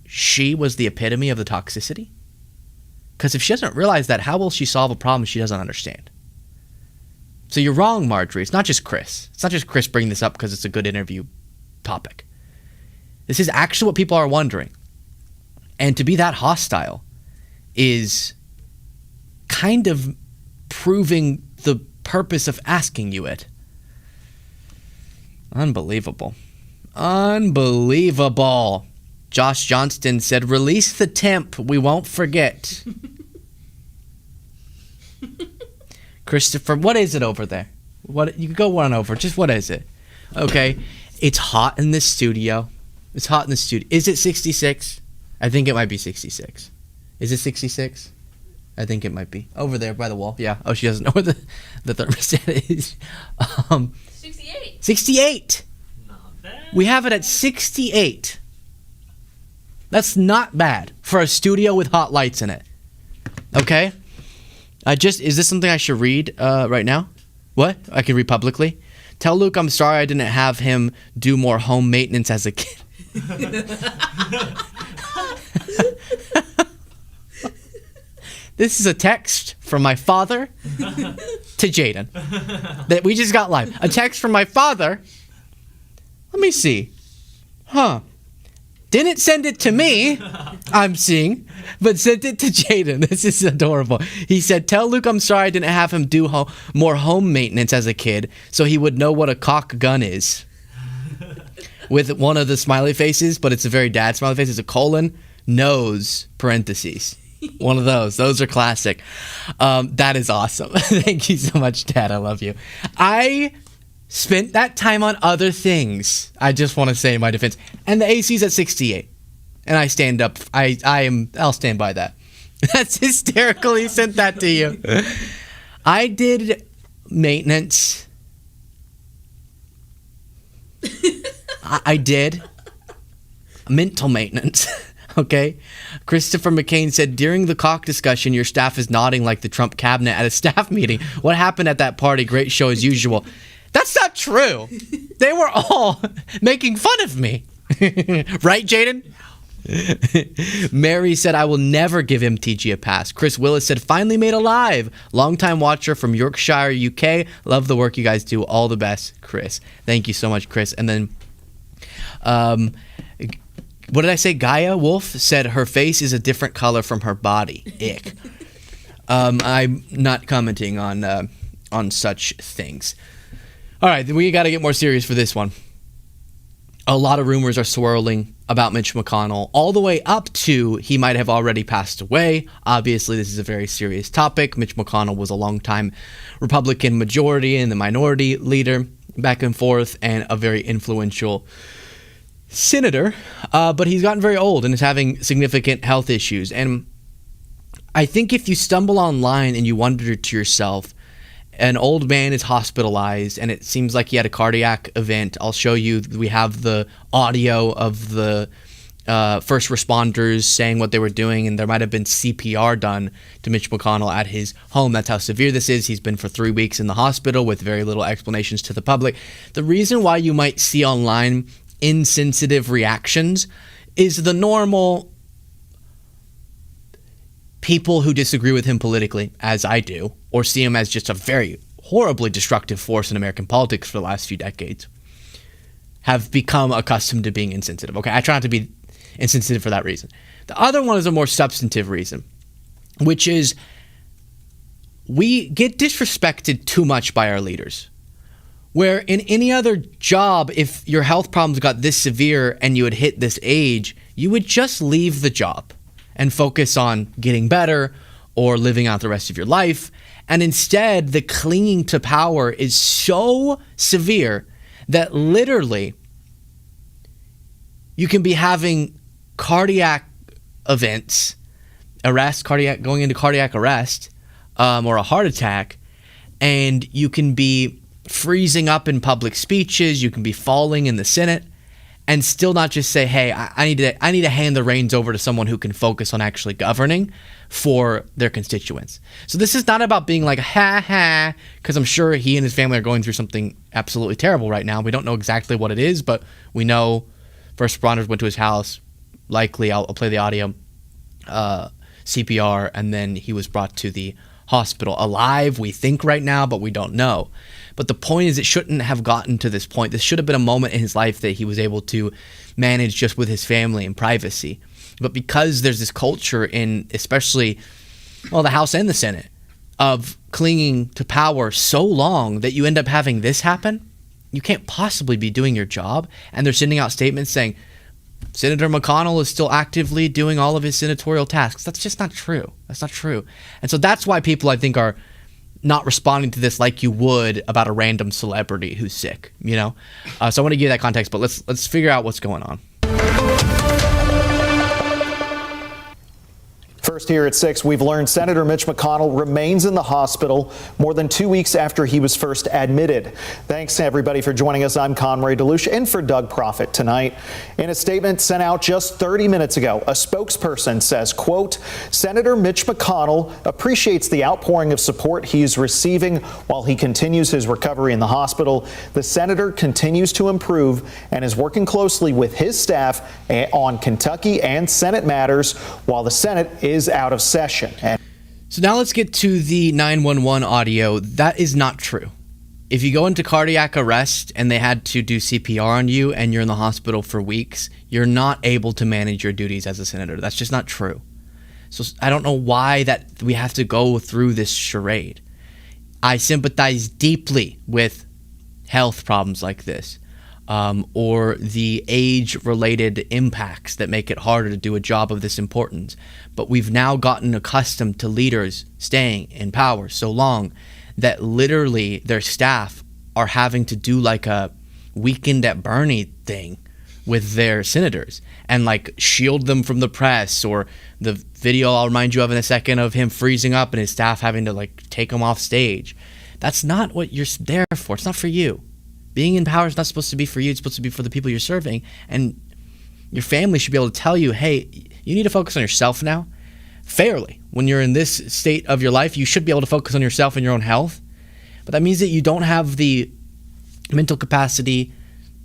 she was the epitome of the toxicity? Because if she doesn't realize that, how will she solve a problem she doesn't understand? So you're wrong, Marjorie. It's not just Chris. It's not just Chris bringing this up because it's a good interview topic. This is actually what people are wondering. And to be that hostile is kind of proving the purpose of asking you it. Unbelievable. Unbelievable. Josh Johnston said, release the temp. We won't forget. Christopher, what is it over there? What you can go on over. Just what is it? Okay. It's hot in this studio. It's hot in the studio. Is it 66? I think it might be 66. Is it 66? I think it might be. Over there by the wall. Yeah. Oh, she doesn't know where the thermostat is. 68. 68. Not bad. We have it at 68. That's not bad for a studio with hot lights in it. Okay? Is this something I should read right now? What? I can read publicly? Tell Luke I'm sorry I didn't have him do more home maintenance as a kid. This is a text from my father to Jaden that we just got live. A text from my father. Let me see. Huh. Didn't send it to me, I'm seeing, but sent it to Jaden. This is adorable. He said, tell Luke I'm sorry I didn't have him do more home maintenance as a kid so he would know what a cock gun is. With one of the smiley faces, but it's a very dad smiley face. It's a colon, nose, parentheses. One of those. Those are classic. That is awesome. Thank you so much, Dad. I love you. I spent that time on other things. I just want to say in my defense. And the AC's at 68. And I stand up. I'll stand by that. That's hysterical. He sent that to you. I did maintenance. I did mental maintenance. Okay. Christopher McCain said, during the cock discussion, your staff is nodding like the Trump cabinet at a staff meeting. What happened at that party? Great show as usual. That's not true. They were all making fun of me. Right, Jaden? Mary said, I will never give MTG a pass. Chris Willis said, finally made alive. Longtime watcher from Yorkshire, UK. Love the work you guys do. All the best, Chris. Thank you so much, Chris. And then, what did I say? Gaia Wolf said her face is a different color from her body. Ick. I'm not commenting on such things. All right, we got to get more serious for this one. A lot of rumors are swirling about Mitch McConnell, all the way up to he might have already passed away. Obviously, this is a very serious topic. Mitch McConnell was a longtime Republican majority and the minority leader, back and forth, and a very influential senator. But he's gotten very old and is having significant health issues. And I think if you stumble online and you wonder to yourself, an old man is hospitalized and it seems like he had a cardiac event. I'll show you. We have the audio of the first responders saying what they were doing, and there might have been CPR done to Mitch McConnell at his home. That's how severe this is. He's been for 3 weeks in the hospital with very little explanations to the public. The reason why you might see online insensitive reactions is the normal people who disagree with him politically, as I do, or see him as just a very horribly destructive force in American politics for the last few decades, have become accustomed to being insensitive. Okay, I try not to be insensitive for that reason. The other one is a more substantive reason, which is we get disrespected too much by our leaders. Where in any other job, if your health problems got this severe and you had hit this age, you would just leave the job and focus on getting better or living out the rest of your life. And instead, the clinging to power is so severe that literally you can be having cardiac events, going into cardiac arrest, or a heart attack, and you can be freezing up in public speeches, you can be falling in the Senate, and still not just say, hey, I need to hand the reins over to someone who can focus on actually governing for their constituents. So this is not about being like, ha, because I'm sure he and his family are going through something absolutely terrible right now. We don't know exactly what it is, but we know first responders went to his house. Likely, I'll play the audio, CPR, and then he was brought to the hospital. Alive, we think right now, but we don't know. But the point is, it shouldn't have gotten to this point. This should have been a moment in his life that he was able to manage just with his family in privacy. But because there's this culture in, especially, the House and the Senate, of clinging to power so long that you end up having this happen, you can't possibly be doing your job. And they're sending out statements saying, Senator McConnell is still actively doing all of his senatorial tasks. That's just not true. That's not true. And so that's why people, I think, are not responding to this like you would about a random celebrity who's sick, So I want to give you that context, but let's figure out what's going on. First here at 6, we've learned Senator Mitch McConnell remains in the hospital more than 2 weeks after he was first admitted. Thanks to everybody for joining us. I'm Conrad DeLucia in for Doug Proffitt tonight. In a statement sent out just 30 minutes ago, a spokesperson says, quote, Senator Mitch McConnell appreciates the outpouring of support he's receiving while he continues his recovery in the hospital. The senator continues to improve and is working closely with his staff on Kentucky and Senate matters while the Senate is out of session. So now let's get to the 911 audio. That is not true. if you go into cardiac arrest and they had to do CPR on you and you're in the hospital for weeks, you're not able to manage your duties as a senator. That's just not true. So I don't know why that we have to go through this charade. I sympathize deeply with health problems like this, or the age-related impacts that make it harder to do a job of this importance. But we've now gotten accustomed to leaders staying in power so long that literally their staff are having to do like a Weekend at Bernie thing with their senators and like shield them from the press, or the video I'll remind you of in a second of him freezing up and his staff having to like take him off stage. That's not what you're there for. It's not for you. Being in power is not supposed to be for you. It's supposed to be for the people you're serving. And your family should be able to tell you, hey, you need to focus on yourself now. Fairly. When you're in this state of your life, you should be able to focus on yourself and your own health. But that means that you don't have the mental capacity,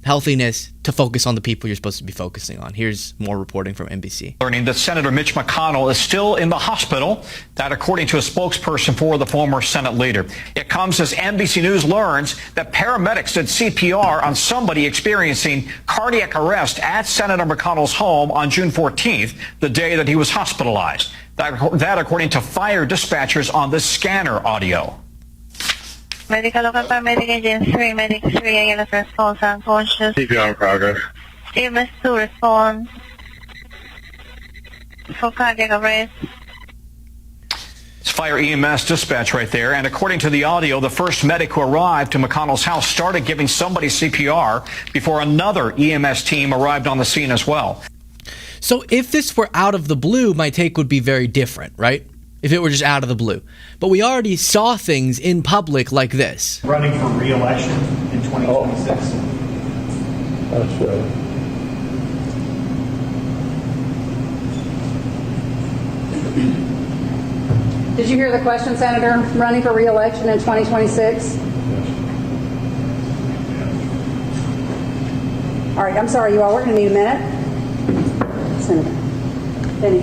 healthiness to focus on the people you're supposed to be focusing on. Here's more reporting from NBC. Learning that Senator Mitch McConnell is still in the hospital. That according to a spokesperson for the former Senate leader. It comes as NBC News learns that paramedics did CPR on somebody experiencing cardiac arrest at Senator McConnell's home on June 14th, the day that he was hospitalized. That according to fire dispatchers on the scanner audio. Medical local paramedic agent 3, medic 3, ALS response unconscious. CPR in progress. EMS 2 response for cardiac arrest. It's fire EMS dispatch right there. And according to the audio, the first medic who arrived to McConnell's house started giving somebody CPR before another EMS team arrived on the scene as well. So if this were out of the blue, my take would be very different, right? If it were just out of the blue. But we already saw things in public like this. Running for re-election in 2026. That's right. Did you hear the question, Senator? Running for re-election in 2026? All right, I'm sorry, you all. We're going to need a minute. Senator. Benny.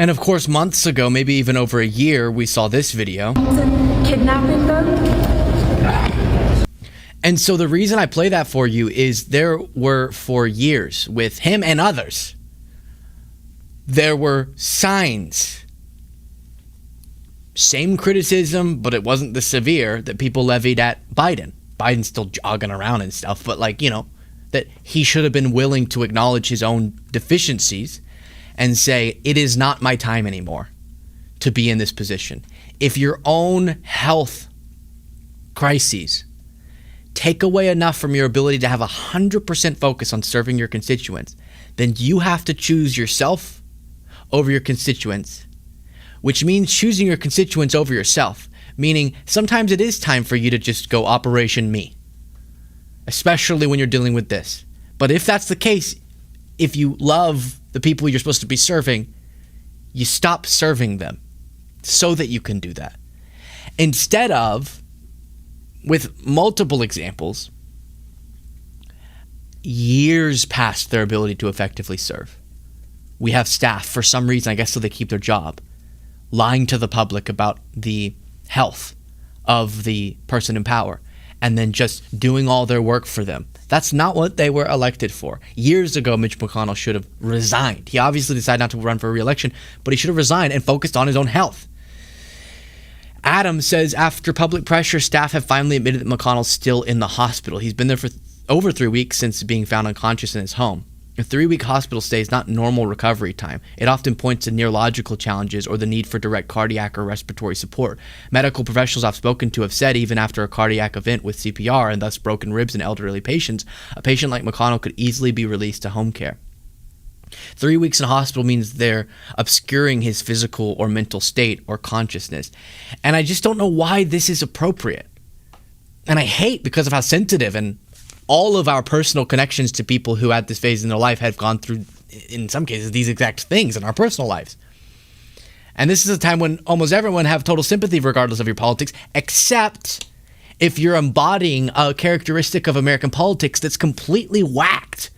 And of course, months ago, maybe even over a year, we saw this video. Kidnapping them? And so the reason I play that for you is there were, for years, with him and others, there were signs. Same criticism, but it wasn't the severe that people levied at Biden. Biden's still jogging around and stuff, but like, you know, that he should have been willing to acknowledge his own deficiencies and say, it is not my time anymore to be in this position. If your own health crises take away enough from your ability to have 100% focus on serving your constituents, then you have to choose yourself over your constituents, which means choosing your constituents over yourself, meaning sometimes it is time for you to just go Operation Me, especially when you're dealing with this. But if that's the case, if you love the people you're supposed to be serving, you stop serving them so that you can do that. Instead of, with multiple examples, years past their ability to effectively serve. We have staff, for some reason, I guess so they keep their job, lying to the public about the health of the person in power and then just doing all their work for them. That's not what they were elected for. Years ago, Mitch McConnell should have resigned. He obviously decided not to run for re-election, but he should have resigned and focused on his own health. Adam says after public pressure, staff have finally admitted that McConnell's still in the hospital. He's been there for over 3 weeks since being found unconscious in his home. A 3-week hospital stay is not normal recovery time. It often points to neurological challenges or the need for direct cardiac or respiratory support. Medical professionals I've spoken to have said even after a cardiac event with CPR and thus broken ribs in elderly patients, a patient like McConnell could easily be released to home care. 3 weeks in hospital means they're obscuring his physical or mental state or consciousness. And I just don't know why this is appropriate. And I hate because of how sensitive and all of our personal connections to people who at this phase in their life have gone through, in some cases, these exact things in our personal lives. And this is a time when almost everyone have total sympathy regardless of your politics, except if you're embodying a characteristic of American politics that's completely whacked.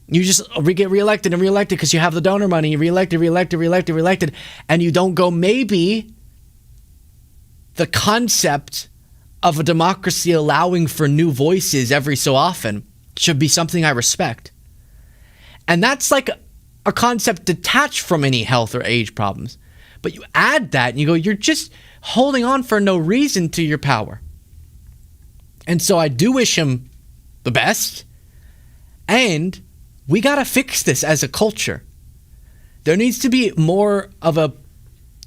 You just get reelected and reelected because you have the donor money, reelected, and you don't go, maybe the concept of a democracy allowing for new voices every so often should be something I respect. And that's like a concept detached from any health or age problems. But you add that and you go, you're just holding on for no reason to your power. And so I do wish him the best. And we got to fix this as a culture. There needs to be more of a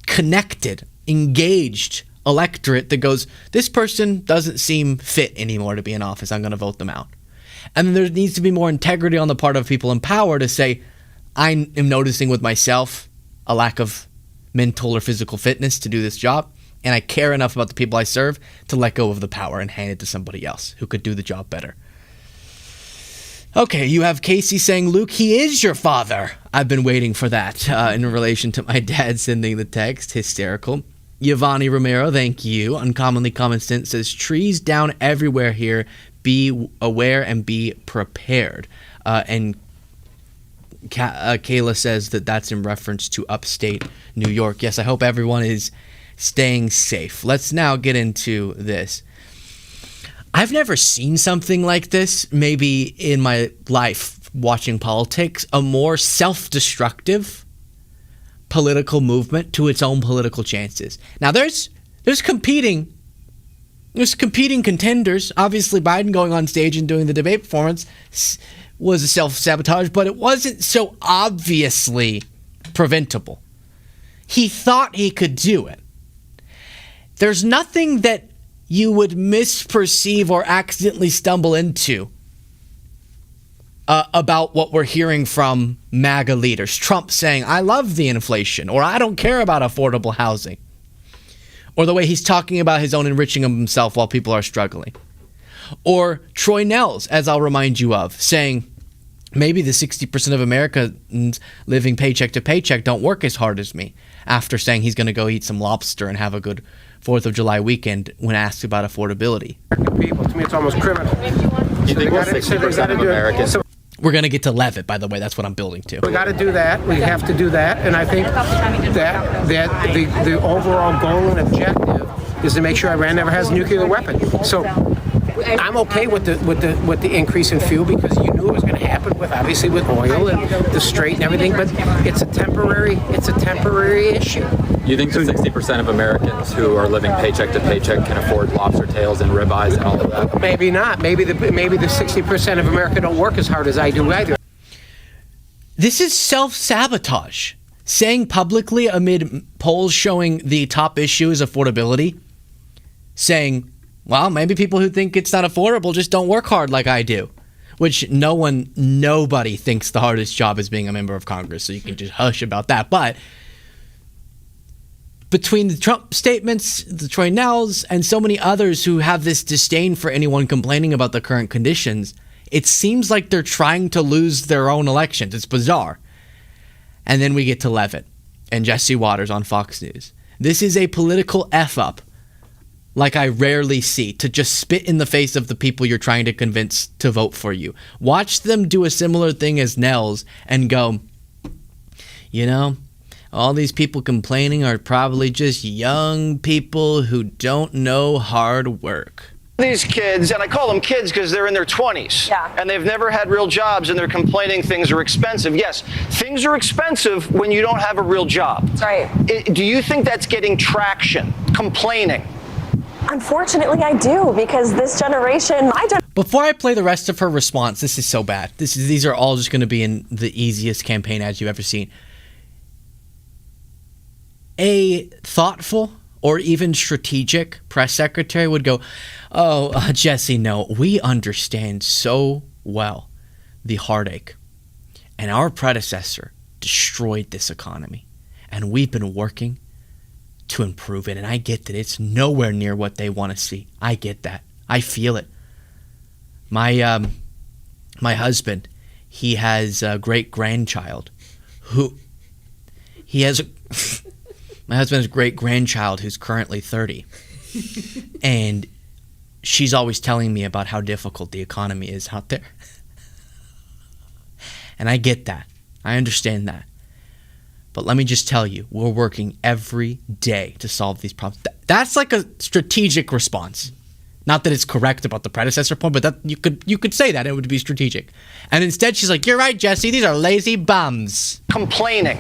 connected, engaged electorate that goes, this person doesn't seem fit anymore to be in office. I'm going to vote them out. And then there needs to be more integrity on the part of people in power to say, I am noticing with myself a lack of mental or physical fitness to do this job, and I care enough about the people I serve to let go of the power and hand it to somebody else who could do the job better. Okay, you have Casey saying, Luke, he is your father. I've been waiting for that in relation to my dad sending the text. Hysterical. Giovanni Romero, thank you. Uncommonly Common Sense says, trees down everywhere here. Be aware and be prepared. And Kayla says that that's in reference to upstate New York. Yes, I hope everyone is staying safe. Let's now get into this. I've never seen something like this, maybe in my life watching politics, a more self-destructive political movement to its own political chances. Now, there's competing contenders. Obviously, Biden going on stage and doing the debate performance was a self-sabotage, but it wasn't so obviously preventable. He thought he could do it. There's nothing that you would misperceive or accidentally stumble into about what we're hearing from MAGA leaders. Trump saying, I love the inflation, or I don't care about affordable housing. Or the way he's talking about his own enriching of himself while people are struggling. Or Troy Nehls, as I'll remind you of, saying maybe the 60% of Americans living paycheck to paycheck don't work as hard as me, after saying he's going to go eat some lobster and have a good 4th of July weekend when asked about affordability. People, to me, it's almost criminal. You think 60% of Americans... We're going to get to Levitt, by the way. That's what I'm building to. We got to do that. We have to do that. And I think that the overall goal and objective is to make sure Iran never has a nuclear weapon. So I'm okay with the increase in fuel, because you knew it was going to happen with oil and the Strait and everything. But it's a temporary issue. You think the 60% of Americans who are living paycheck to paycheck can afford lobster tails and ribeyes and all of that? Maybe not. Maybe the 60% of America don't work as hard as I do either. This is self-sabotage. Saying publicly amid polls showing the top issue is affordability, saying, well, maybe people who think it's not affordable just don't work hard like I do. Which nobody thinks the hardest job is being a member of Congress, so you can just hush about that. But between the Trump statements, the Troy Nehls, and so many others who have this disdain for anyone complaining about the current conditions, it seems like they're trying to lose their own elections. It's bizarre. And then we get to Levitt and Jesse Waters on Fox News. This is a political F-up like I rarely see, to just spit in the face of the people you're trying to convince to vote for you. Watch them do a similar thing as Nehls and go, you know, all these people complaining are probably just young people who don't know hard work. These kids, and I call them kids because they're in their 20s, and they've never had real jobs, and they're complaining things are expensive. Yes, things are expensive when you don't have a real job. That's right. Do you think that's getting traction, complaining? Unfortunately, I do, because this generation, Before I play the rest of her response, this is so bad. These are all just going to be in the easiest campaign ads you've ever seen. A thoughtful or even strategic press secretary would go, Jesse, no, we understand so well the heartache. And our predecessor destroyed this economy. And we've been working to improve it. And I get that it's nowhere near what they want to see. I get that. I feel it. My husband, he has a great-grandchild my husband has a great-grandchild who's currently 30. And she's always telling me about how difficult the economy is out there. And I get that. I understand that. But let me just tell you, we're working every day to solve these problems. That's like a strategic response. Not that it's correct about the predecessor point, but that you could say that it would be strategic. And instead, she's like, "You're right, Jesse. These are lazy bums." Complaining.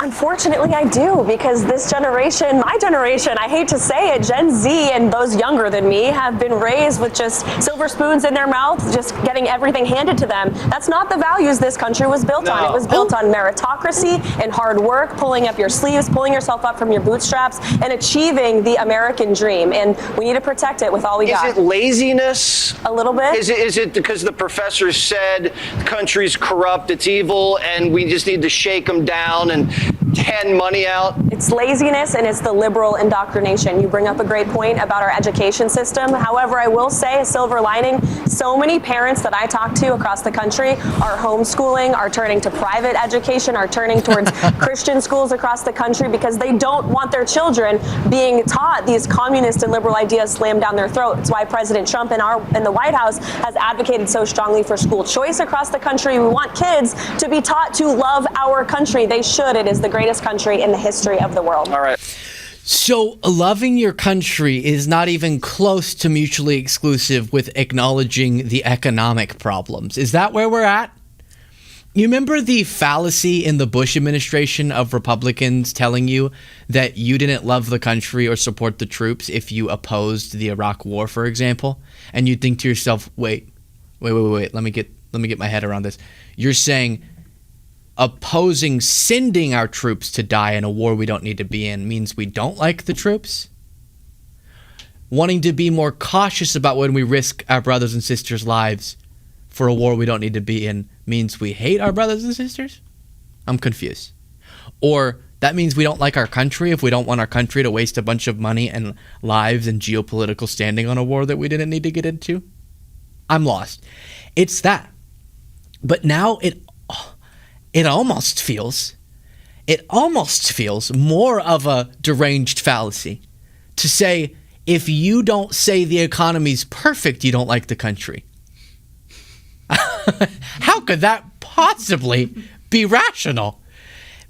Unfortunately, I do, because this generation, my generation, I hate to say it, Gen Z and those younger than me have been raised with just silver spoons in their mouth, just getting everything handed to them. That's not the values this country was built on. It was built on meritocracy and hard work, pulling up your sleeves, pulling yourself up from your bootstraps, and achieving the American dream. And we need to protect it with all we got. Is it laziness? A little bit. Is it because the professor said the country's corrupt, it's evil, and we just need to shake them down and hand money out? It's laziness, and it's the liberal indoctrination. You bring up a great point about our education system. However, I will say, a silver lining, so many parents that I talk to across the country are homeschooling, are turning to private education, are turning towards Christian schools across the country because they don't want their children being taught these communist and liberal ideas slammed down their throat. It's why President Trump in the White House has advocated so strongly for school choice across the country. We want kids to be taught to love our country. They should. It is the greatest country in the history of the world. All right. So loving your country is not even close to mutually exclusive with acknowledging the economic problems. Is that where we're at? You remember the fallacy in the Bush administration of Republicans telling you that you didn't love the country or support the troops if you opposed the Iraq War, for example? And you think to yourself, wait, let me get my head around this. You're saying opposing sending our troops to die in a war we don't need to be in means we don't like the troops? Wanting to be more cautious about when we risk our brothers and sisters' lives for a war we don't need to be in means we hate our brothers and sisters? I'm confused. Or that means we don't like our country if we don't want our country to waste a bunch of money and lives and geopolitical standing on a war that we didn't need to get into? I'm lost. It's that. But now it almost feels more of a deranged fallacy to say, if you don't say the economy's perfect, you don't like the country. How could that possibly be rational?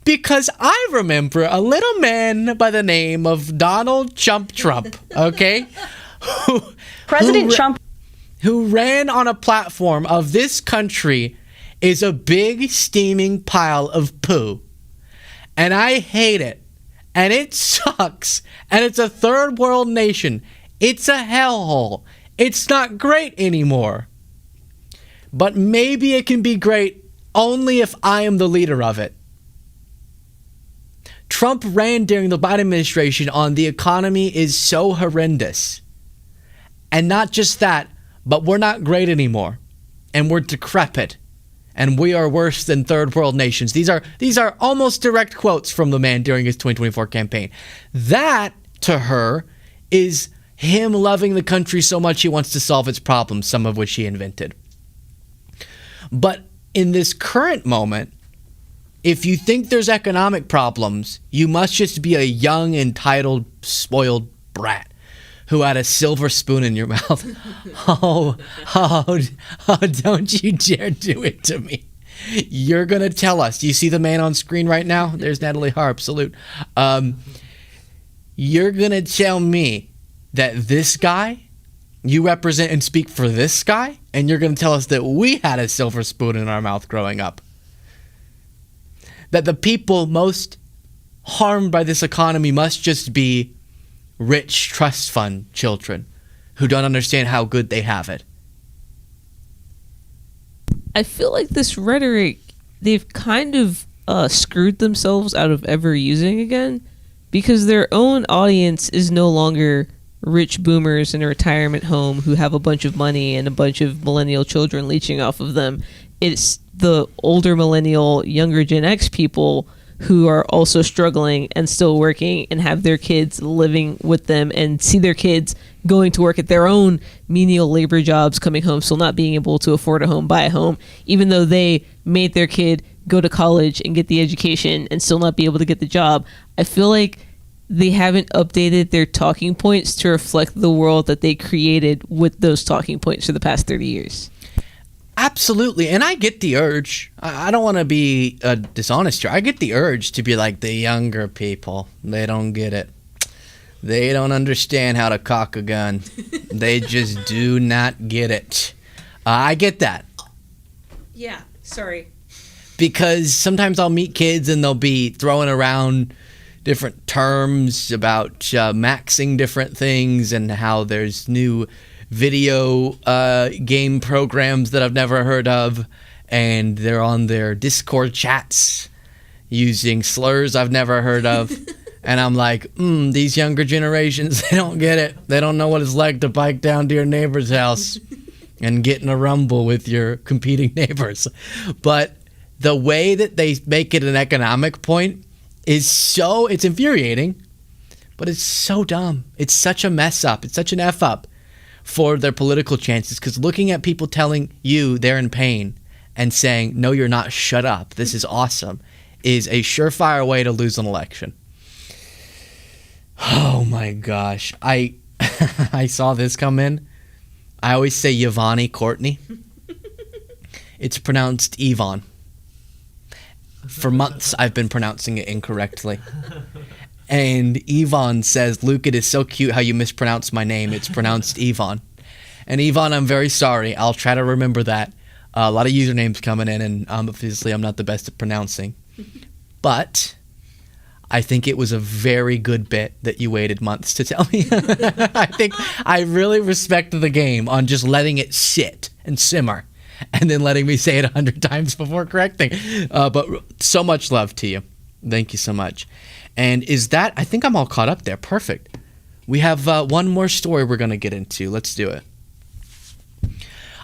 Because I remember a little man by the name of Donald Trump, okay? President Trump, who ran on a platform of this country is a big steaming pile of poo. And I hate it. And it sucks. And it's a third world nation. It's a hellhole. It's not great anymore. But maybe it can be great only if I am the leader of it. Trump ran during the Biden administration on the economy is so horrendous. And not just that, but we're not great anymore. And we're decrepit. And we are worse than third world nations. These are almost direct quotes from the man during his 2024 campaign. That, to her, is him loving the country so much he wants to solve its problems, some of which he invented. But in this current moment, if you think there's economic problems, you must just be a young, entitled, spoiled brat who had a silver spoon in your mouth. Oh, don't you dare do it to me. You're going to tell us. Do you see the man on screen right now? There's Natalie Harp. Salute. You're going to tell me that this guy, you represent and speak for this guy, and you're going to tell us that we had a silver spoon in our mouth growing up. That the people most harmed by this economy must just be rich trust fund children who don't understand how good they have it. I feel like this rhetoric, they've kind of screwed themselves out of ever using again, because their own audience is no longer rich boomers in a retirement home who have a bunch of money and a bunch of millennial children leeching off of them. It's the older millennial, younger Gen X people who are also struggling and still working and have their kids living with them and see their kids going to work at their own menial labor jobs, coming home, still not being able to afford a home, buy a home, even though they made their kid go to college and get the education and still not be able to get the job. I feel like they haven't updated their talking points to reflect the world that they created with those talking points for the past 30 years. Absolutely. And I get the urge. I don't want to be dishonest here. I get the urge to be like, the younger people, they don't get it. They don't understand how to cock a gun. They just do not get it. I get that. Yeah, sorry. Because sometimes I'll meet kids and they'll be throwing around different terms about maxing different things and how there's new video game programs that I've never heard of, and they're on their Discord chats using slurs I've never heard of. And I'm like, these younger generations, they don't get it. They don't know what it's like to bike down to your neighbor's house and get in a rumble with your competing neighbors. But the way that they make it an economic point is it's infuriating, but it's so dumb. It's such a mess up. It's such an F up for their political chances, because looking at people telling you they're in pain and saying, no, you're not, shut up, this is awesome, is a surefire way to lose an election. Oh my gosh. I saw this come in. I always say Yvonne Courtney. It's pronounced Yvonne. For months, I've been pronouncing it incorrectly. And Yvonne says, Luke, it is so cute how you mispronounce my name. It's pronounced Yvonne. And Yvonne, I'm very sorry. I'll try to remember that. A lot of usernames coming in, and obviously I'm not the best at pronouncing. But I think it was a very good bit that you waited months to tell me. I think I really respect the game on just letting it sit and simmer and then letting me say it 100 times before correcting. But so much love to you. Thank you so much. And I think I'm all caught up there. Perfect. We have one more story we're going to get into. Let's do it.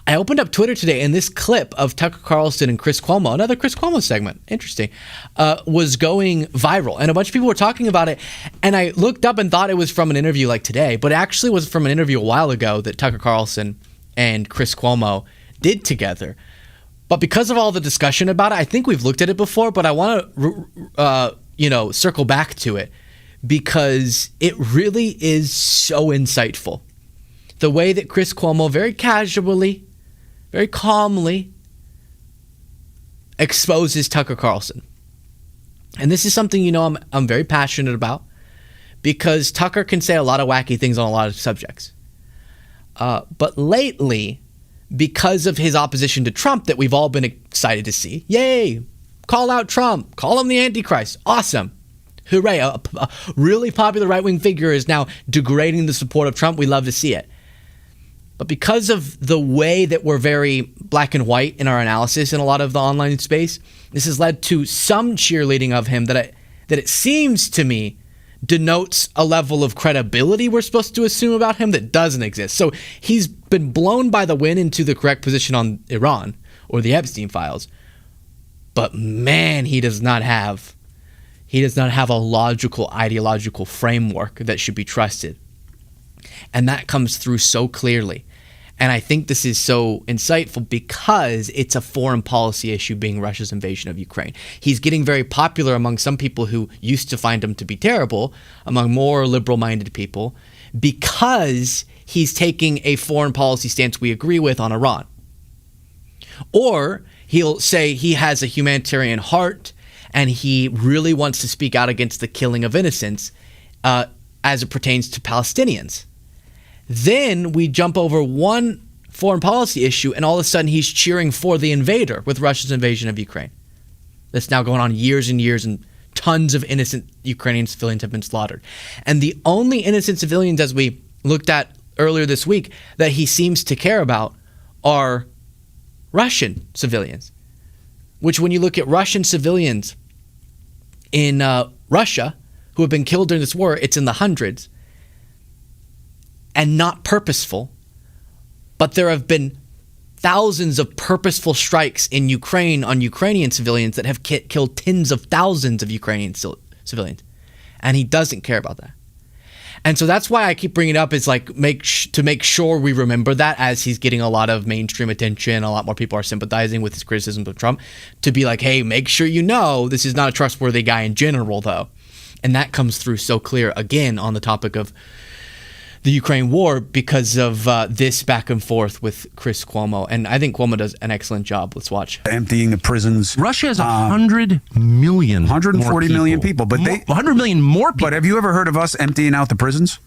I opened up Twitter today, and this clip of Tucker Carlson and Chris Cuomo, another Chris Cuomo segment, interesting, was going viral. And a bunch of people were talking about it. And I looked up and thought it was from an interview like today, but it actually was from an interview a while ago that Tucker Carlson and Chris Cuomo did together. But because of all the discussion about it, I think we've looked at it before, but I want to, circle back to it because it really is so insightful. The way that Chris Cuomo very casually, very calmly exposes Tucker Carlson. And this is something, I'm very passionate about because Tucker can say a lot of wacky things on a lot of subjects. But lately, because of his opposition to Trump that we've all been excited to see, yay, call out Trump, call him the Antichrist, awesome, hooray, a really popular right-wing figure is now degrading the support of Trump, we love to see it. But because of the way that we're very black and white in our analysis in a lot of the online space, this has led to some cheerleading of him that it seems to me denotes a level of credibility we're supposed to assume about him that doesn't exist. So he's been blown by the wind into the correct position on Iran or the Epstein files. But man, he does not have a logical, ideological framework that should be trusted. And that comes through so clearly. And I think this is so insightful because it's a foreign policy issue being Russia's invasion of Ukraine. He's getting very popular among some people who used to find him to be terrible, among more liberal-minded people, because he's taking a foreign policy stance we agree with on Iran. Or he'll say he has a humanitarian heart and he really wants to speak out against the killing of innocents as it pertains to Palestinians. Then we jump over one foreign policy issue, and all of a sudden he's cheering for the invader with Russia's invasion of Ukraine. That's now going on years and years, and tons of innocent Ukrainian civilians have been slaughtered. And the only innocent civilians, as we looked at earlier this week, that he seems to care about are Russian civilians. Which, when you look at Russian civilians in Russia who have been killed during this war, it's in the hundreds. And not purposeful, but there have been thousands of purposeful strikes in Ukraine on Ukrainian civilians that have killed tens of thousands of Ukrainian civilians. And he doesn't care about that. And so that's why I keep bringing it up, is like to make sure we remember that as he's getting a lot of mainstream attention, a lot more people are sympathizing with his criticisms of Trump, to be like, hey, make sure you know this is not a trustworthy guy in general, though. And that comes through so clear, again, on the topic of the Ukraine war because of this back and forth with Chris Cuomo. And I think Cuomo does an excellent job. Let's watch. Emptying the prisons. Russia has 100 million 140 million people. But 100 million more people. But have you ever heard of us emptying out the prisons?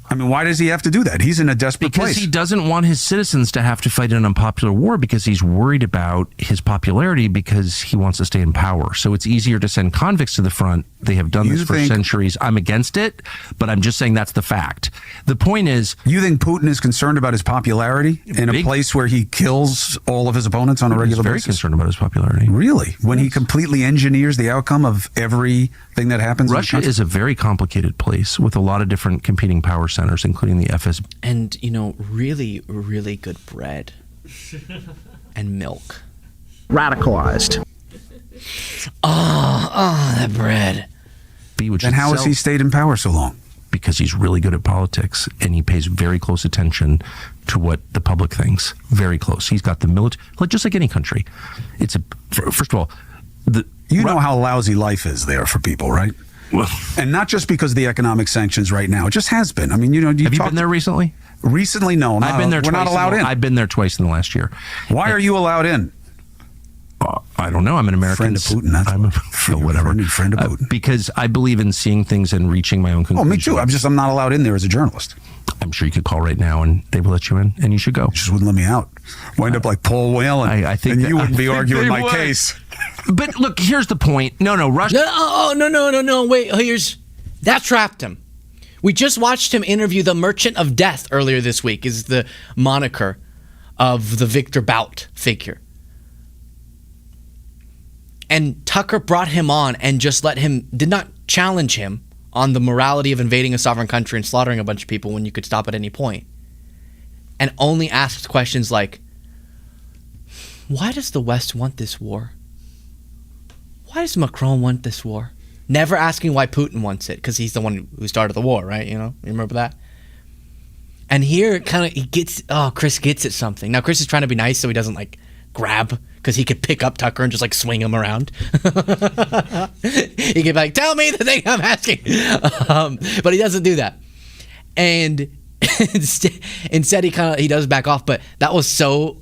I mean, why does he have to do that? He's in a desperate place. Because he doesn't want his citizens to have to fight an unpopular war because he's worried about his popularity because he wants to stay in power. So it's easier to send convicts to the front. They have done this for centuries. I'm against it, but I'm just saying that's the fact. The point is... You think Putin is concerned about his popularity in a place where he kills all of his opponents on a regular basis? He's very concerned about his popularity. Really? When he completely engineers the outcome of everything that happens Russia is a very complicated place with a lot of different competing power centers, including the FSB. And, really, really good bread. And milk. Radicalized. Oh, that bread. Then how has he stayed in power so long? Because he's really good at politics, and he pays very close attention to what the public thinks. Very close. He's got the military, just like any country. First of all, you know how lousy life is there for people, right? Well, and not just because of the economic sanctions right now. It just has been. I mean, have you been there recently? Recently, no. I've been there. We're not allowed in. I've been there twice in the last year. Why are you allowed in? I don't know. I'm an American. Friend of Putin. Whatever. Friend of Putin. Because I believe in seeing things and reaching my own conclusions. Oh, me too. I'm not allowed in there as a journalist. I'm sure you could call right now and they will let you in, and you should go. Just wouldn't let me out. Wind up like Paul Whelan. I think, and you wouldn't be arguing my case. But look, here's the point. No, Russia. No. Wait, that trapped him. We just watched him interview the Merchant of Death earlier this week. Is the moniker of the Victor Bout figure. And Tucker brought him on and just did not challenge him on the morality of invading a sovereign country and slaughtering a bunch of people when you could stop at any point. And only asked questions like, why does the West want this war? Why does Macron want this war? Never asking why Putin wants it, because he's the one who started the war, right? You remember that? And here, Chris gets at something. Now, Chris is trying to be nice so he doesn't, grab, because he could pick up Tucker and just, swing him around. He could be like, tell me the thing I'm asking. But he doesn't do that. And instead, he does back off, but that was so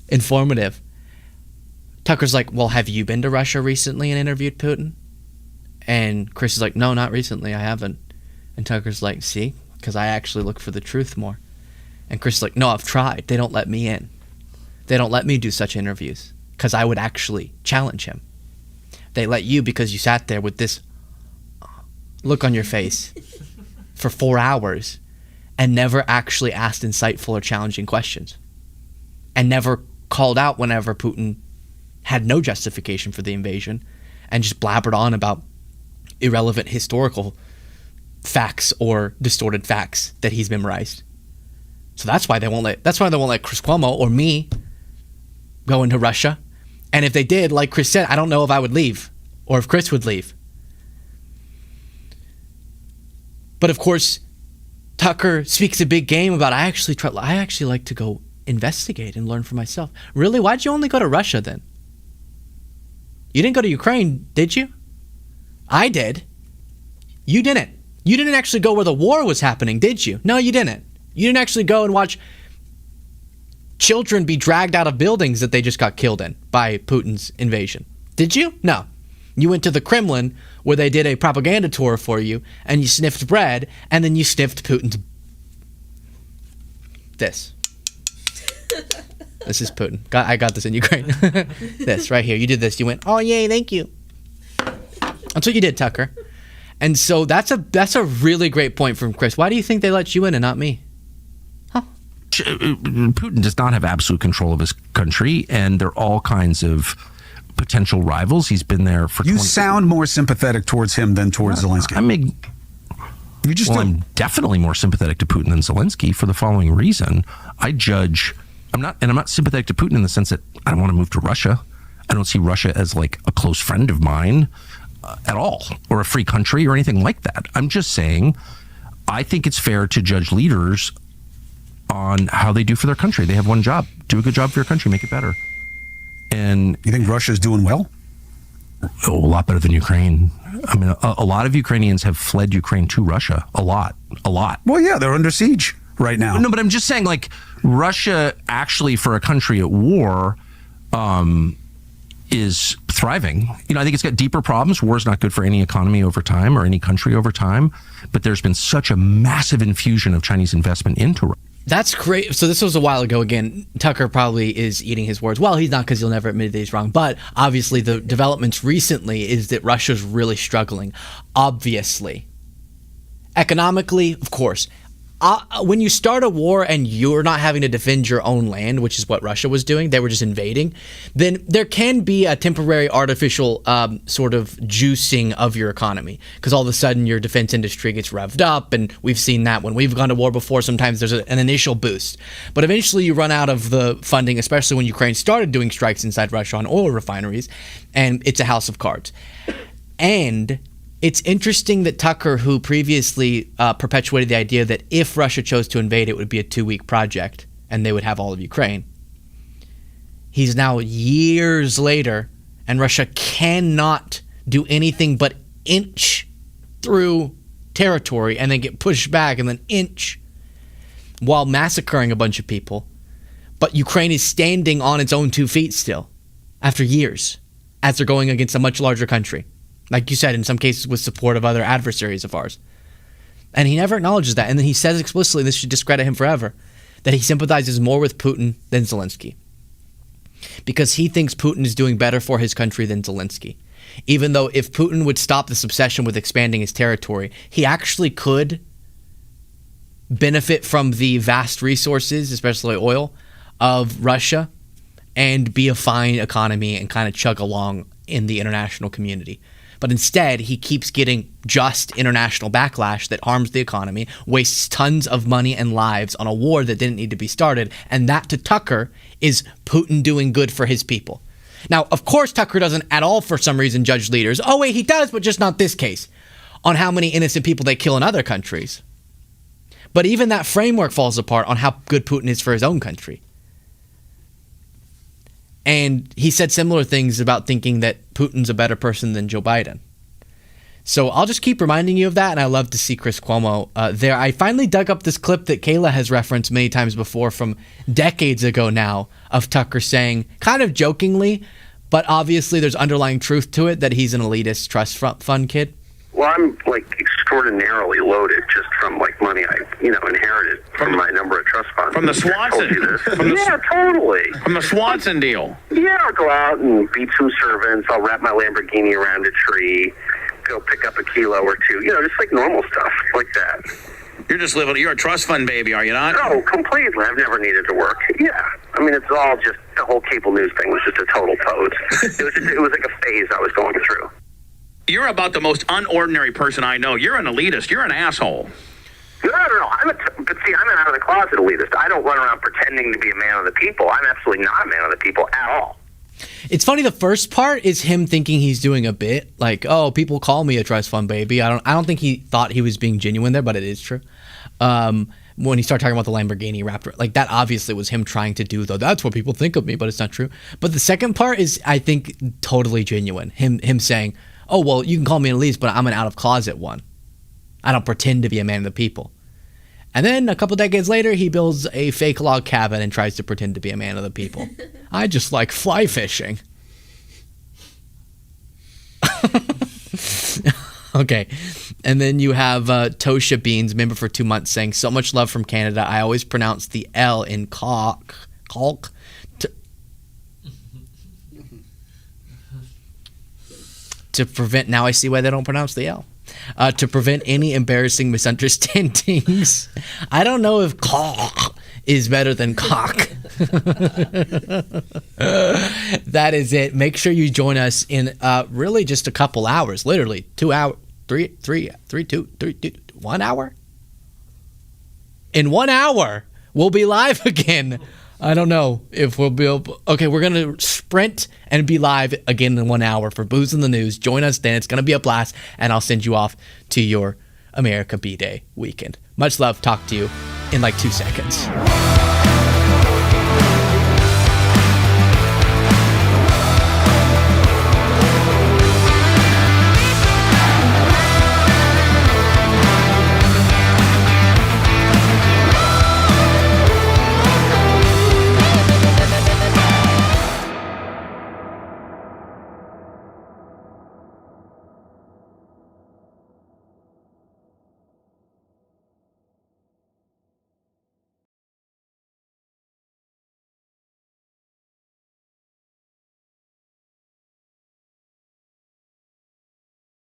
informative. Tucker's like, well, have you been to Russia recently and interviewed Putin? And Chris is like, no, not recently. I haven't. And Tucker's like, see? Because I actually look for the truth more. And Chris is like, no, I've tried. They don't let me in. They don't let me do such interviews because I would actually challenge him. They let you because you sat there with this look on your face for 4 hours and never actually asked insightful or challenging questions. And never called out whenever Putin had no justification for the invasion and just blabbered on about irrelevant historical facts or distorted facts that he's memorized. So that's why they won't let Chris Cuomo or me go into Russia. And if they did, like Chris said, I don't know if I would leave or if Chris would leave. But of course, Tucker speaks a big game about I actually like to go investigate and learn for myself. Really? Why'd you only go to Russia then? You didn't go to Ukraine, did you? I did. You didn't. You didn't actually go where the war was happening, did you? No, you didn't. You didn't actually go and watch children be dragged out of buildings that they just got killed in by Putin's invasion. Did you? No. You went to the Kremlin where they did a propaganda tour for you and you sniffed bread and then you sniffed Putin's this. This is Putin. I got this in Ukraine. This right here. You did this. You went, oh, yay, thank you. That's what you did, Tucker. And so that's a really great point from Chris. Why do you think they let you in and not me? Putin does not have absolute control of his country, and there are all kinds of potential rivals. He's been there for 20 years. Sound more sympathetic towards him than towards Zelensky. I'm definitely more sympathetic to Putin than Zelensky for the following reason. I'm not sympathetic to Putin in the sense that I don't want to move to Russia. I don't see Russia as like a close friend of mine at all, or a free country or anything like that. I'm just saying I think it's fair to judge leaders on how they do for their country. They have one job. Do a good job for your country. Make it better. And you think Russia's doing well? a lot better than Ukraine. I mean, a lot of Ukrainians have fled Ukraine to Russia. A lot. Well, yeah, they're under siege right now. No, but I'm just saying, like, Russia actually, for a country at war, is thriving. You know, I think it's got deeper problems. War is not good for any economy over time or any country over time. But there's been such a massive infusion of Chinese investment into Russia. That's great. So this was a while ago. Again, Tucker probably is eating his words. Well, he's not, because he'll never admit that he's wrong. But obviously the developments recently is that Russia's really struggling. Obviously. Economically, of course. When you start a war and you're not having to defend your own land, which is what Russia was doing, they were just invading, then there can be a temporary artificial sort of juicing of your economy, because all of a sudden your defense industry gets revved up, and we've seen that when we've gone to war before. Sometimes there's an initial boost, but eventually you run out of the funding, especially when Ukraine started doing strikes inside Russia on oil refineries, and it's a house of cards. And it's interesting that Tucker, who previously perpetuated the idea that if Russia chose to invade, it would be a 2-week project and they would have all of Ukraine. He's now years later, and Russia cannot do anything but inch through territory and then get pushed back and then inch while massacring a bunch of people. But Ukraine is standing on its own 2 feet still after years, as they're going against a much larger country. Like you said, in some cases with support of other adversaries of ours. And he never acknowledges that. And then he says explicitly, this should discredit him forever, that he sympathizes more with Putin than Zelensky. Because he thinks Putin is doing better for his country than Zelensky. Even though if Putin would stop this obsession with expanding his territory, he actually could benefit from the vast resources, especially oil, of Russia, and be a fine economy and kind of chug along in the international community. But instead, he keeps getting just international backlash that harms the economy, wastes tons of money and lives on a war that didn't need to be started. And that, to Tucker, is Putin doing good for his people. Now, of course, Tucker doesn't at all, for some reason, judge leaders. Oh, wait, he does, but just not this case. On how many innocent people they kill in other countries. But even that framework falls apart on how good Putin is for his own country. And he said similar things about thinking that Putin's a better person than Joe Biden. So I'll just keep reminding you of that, and I love to see Chris Cuomo there. I finally dug up this clip that Kayla has referenced many times before from decades ago now of Tucker saying, kind of jokingly, but obviously there's underlying truth to it, that he's an elitist trust fund kid. Well, I'm like extraordinarily loaded just from like money I, inherited from my number of trust funds. From the Swanson. Totally. From the Swanson deal. Yeah, I'll go out and beat some servants. I'll wrap my Lamborghini around a tree, go pick up a kilo or two. Just like normal stuff like that. You're a trust fund baby, are you not? No, completely. I've never needed to work. Yeah. I mean, it's all just, the whole cable news thing was just a total pose. It was like a phase I was going through. You're about the most unordinary person I know. You're an elitist. You're an asshole. No. But see, I'm an out of the closet elitist. I don't run around pretending to be a man of the people. I'm absolutely not a man of the people at all. It's funny, the first part is him thinking he's doing a bit, like, oh, people call me a trust fund baby. I don't think he thought he was being genuine there, but it is true. When he started talking about the Lamborghini Raptor, like that obviously was him trying to do, though. That's what people think of me, but it's not true. But the second part is, I think, totally genuine. Him saying, oh, well, you can call me an elitist, but I'm an out-of-closet one. I don't pretend to be a man of the people. And then a couple decades later, he builds a fake log cabin and tries to pretend to be a man of the people. I just like fly fishing. Okay. And then you have Tosha Beans, member for 2 months, saying, so much love from Canada. I always pronounce the L in caulk. To prevent, now I see why they don't pronounce the L. To prevent any embarrassing misunderstandings. I don't know if caulk is better than cock. That is it. Make sure you join us in really just a couple hours, literally 2 hours, 1 hour? In 1 hour, we'll be live again. I don't know if we'll be able... Okay, we're going to sprint and be live again in 1 hour for Booze in the News. Join us then. It's going to be a blast, and I'll send you off to your America B-Day weekend. Much love. Talk to you in like 2 seconds.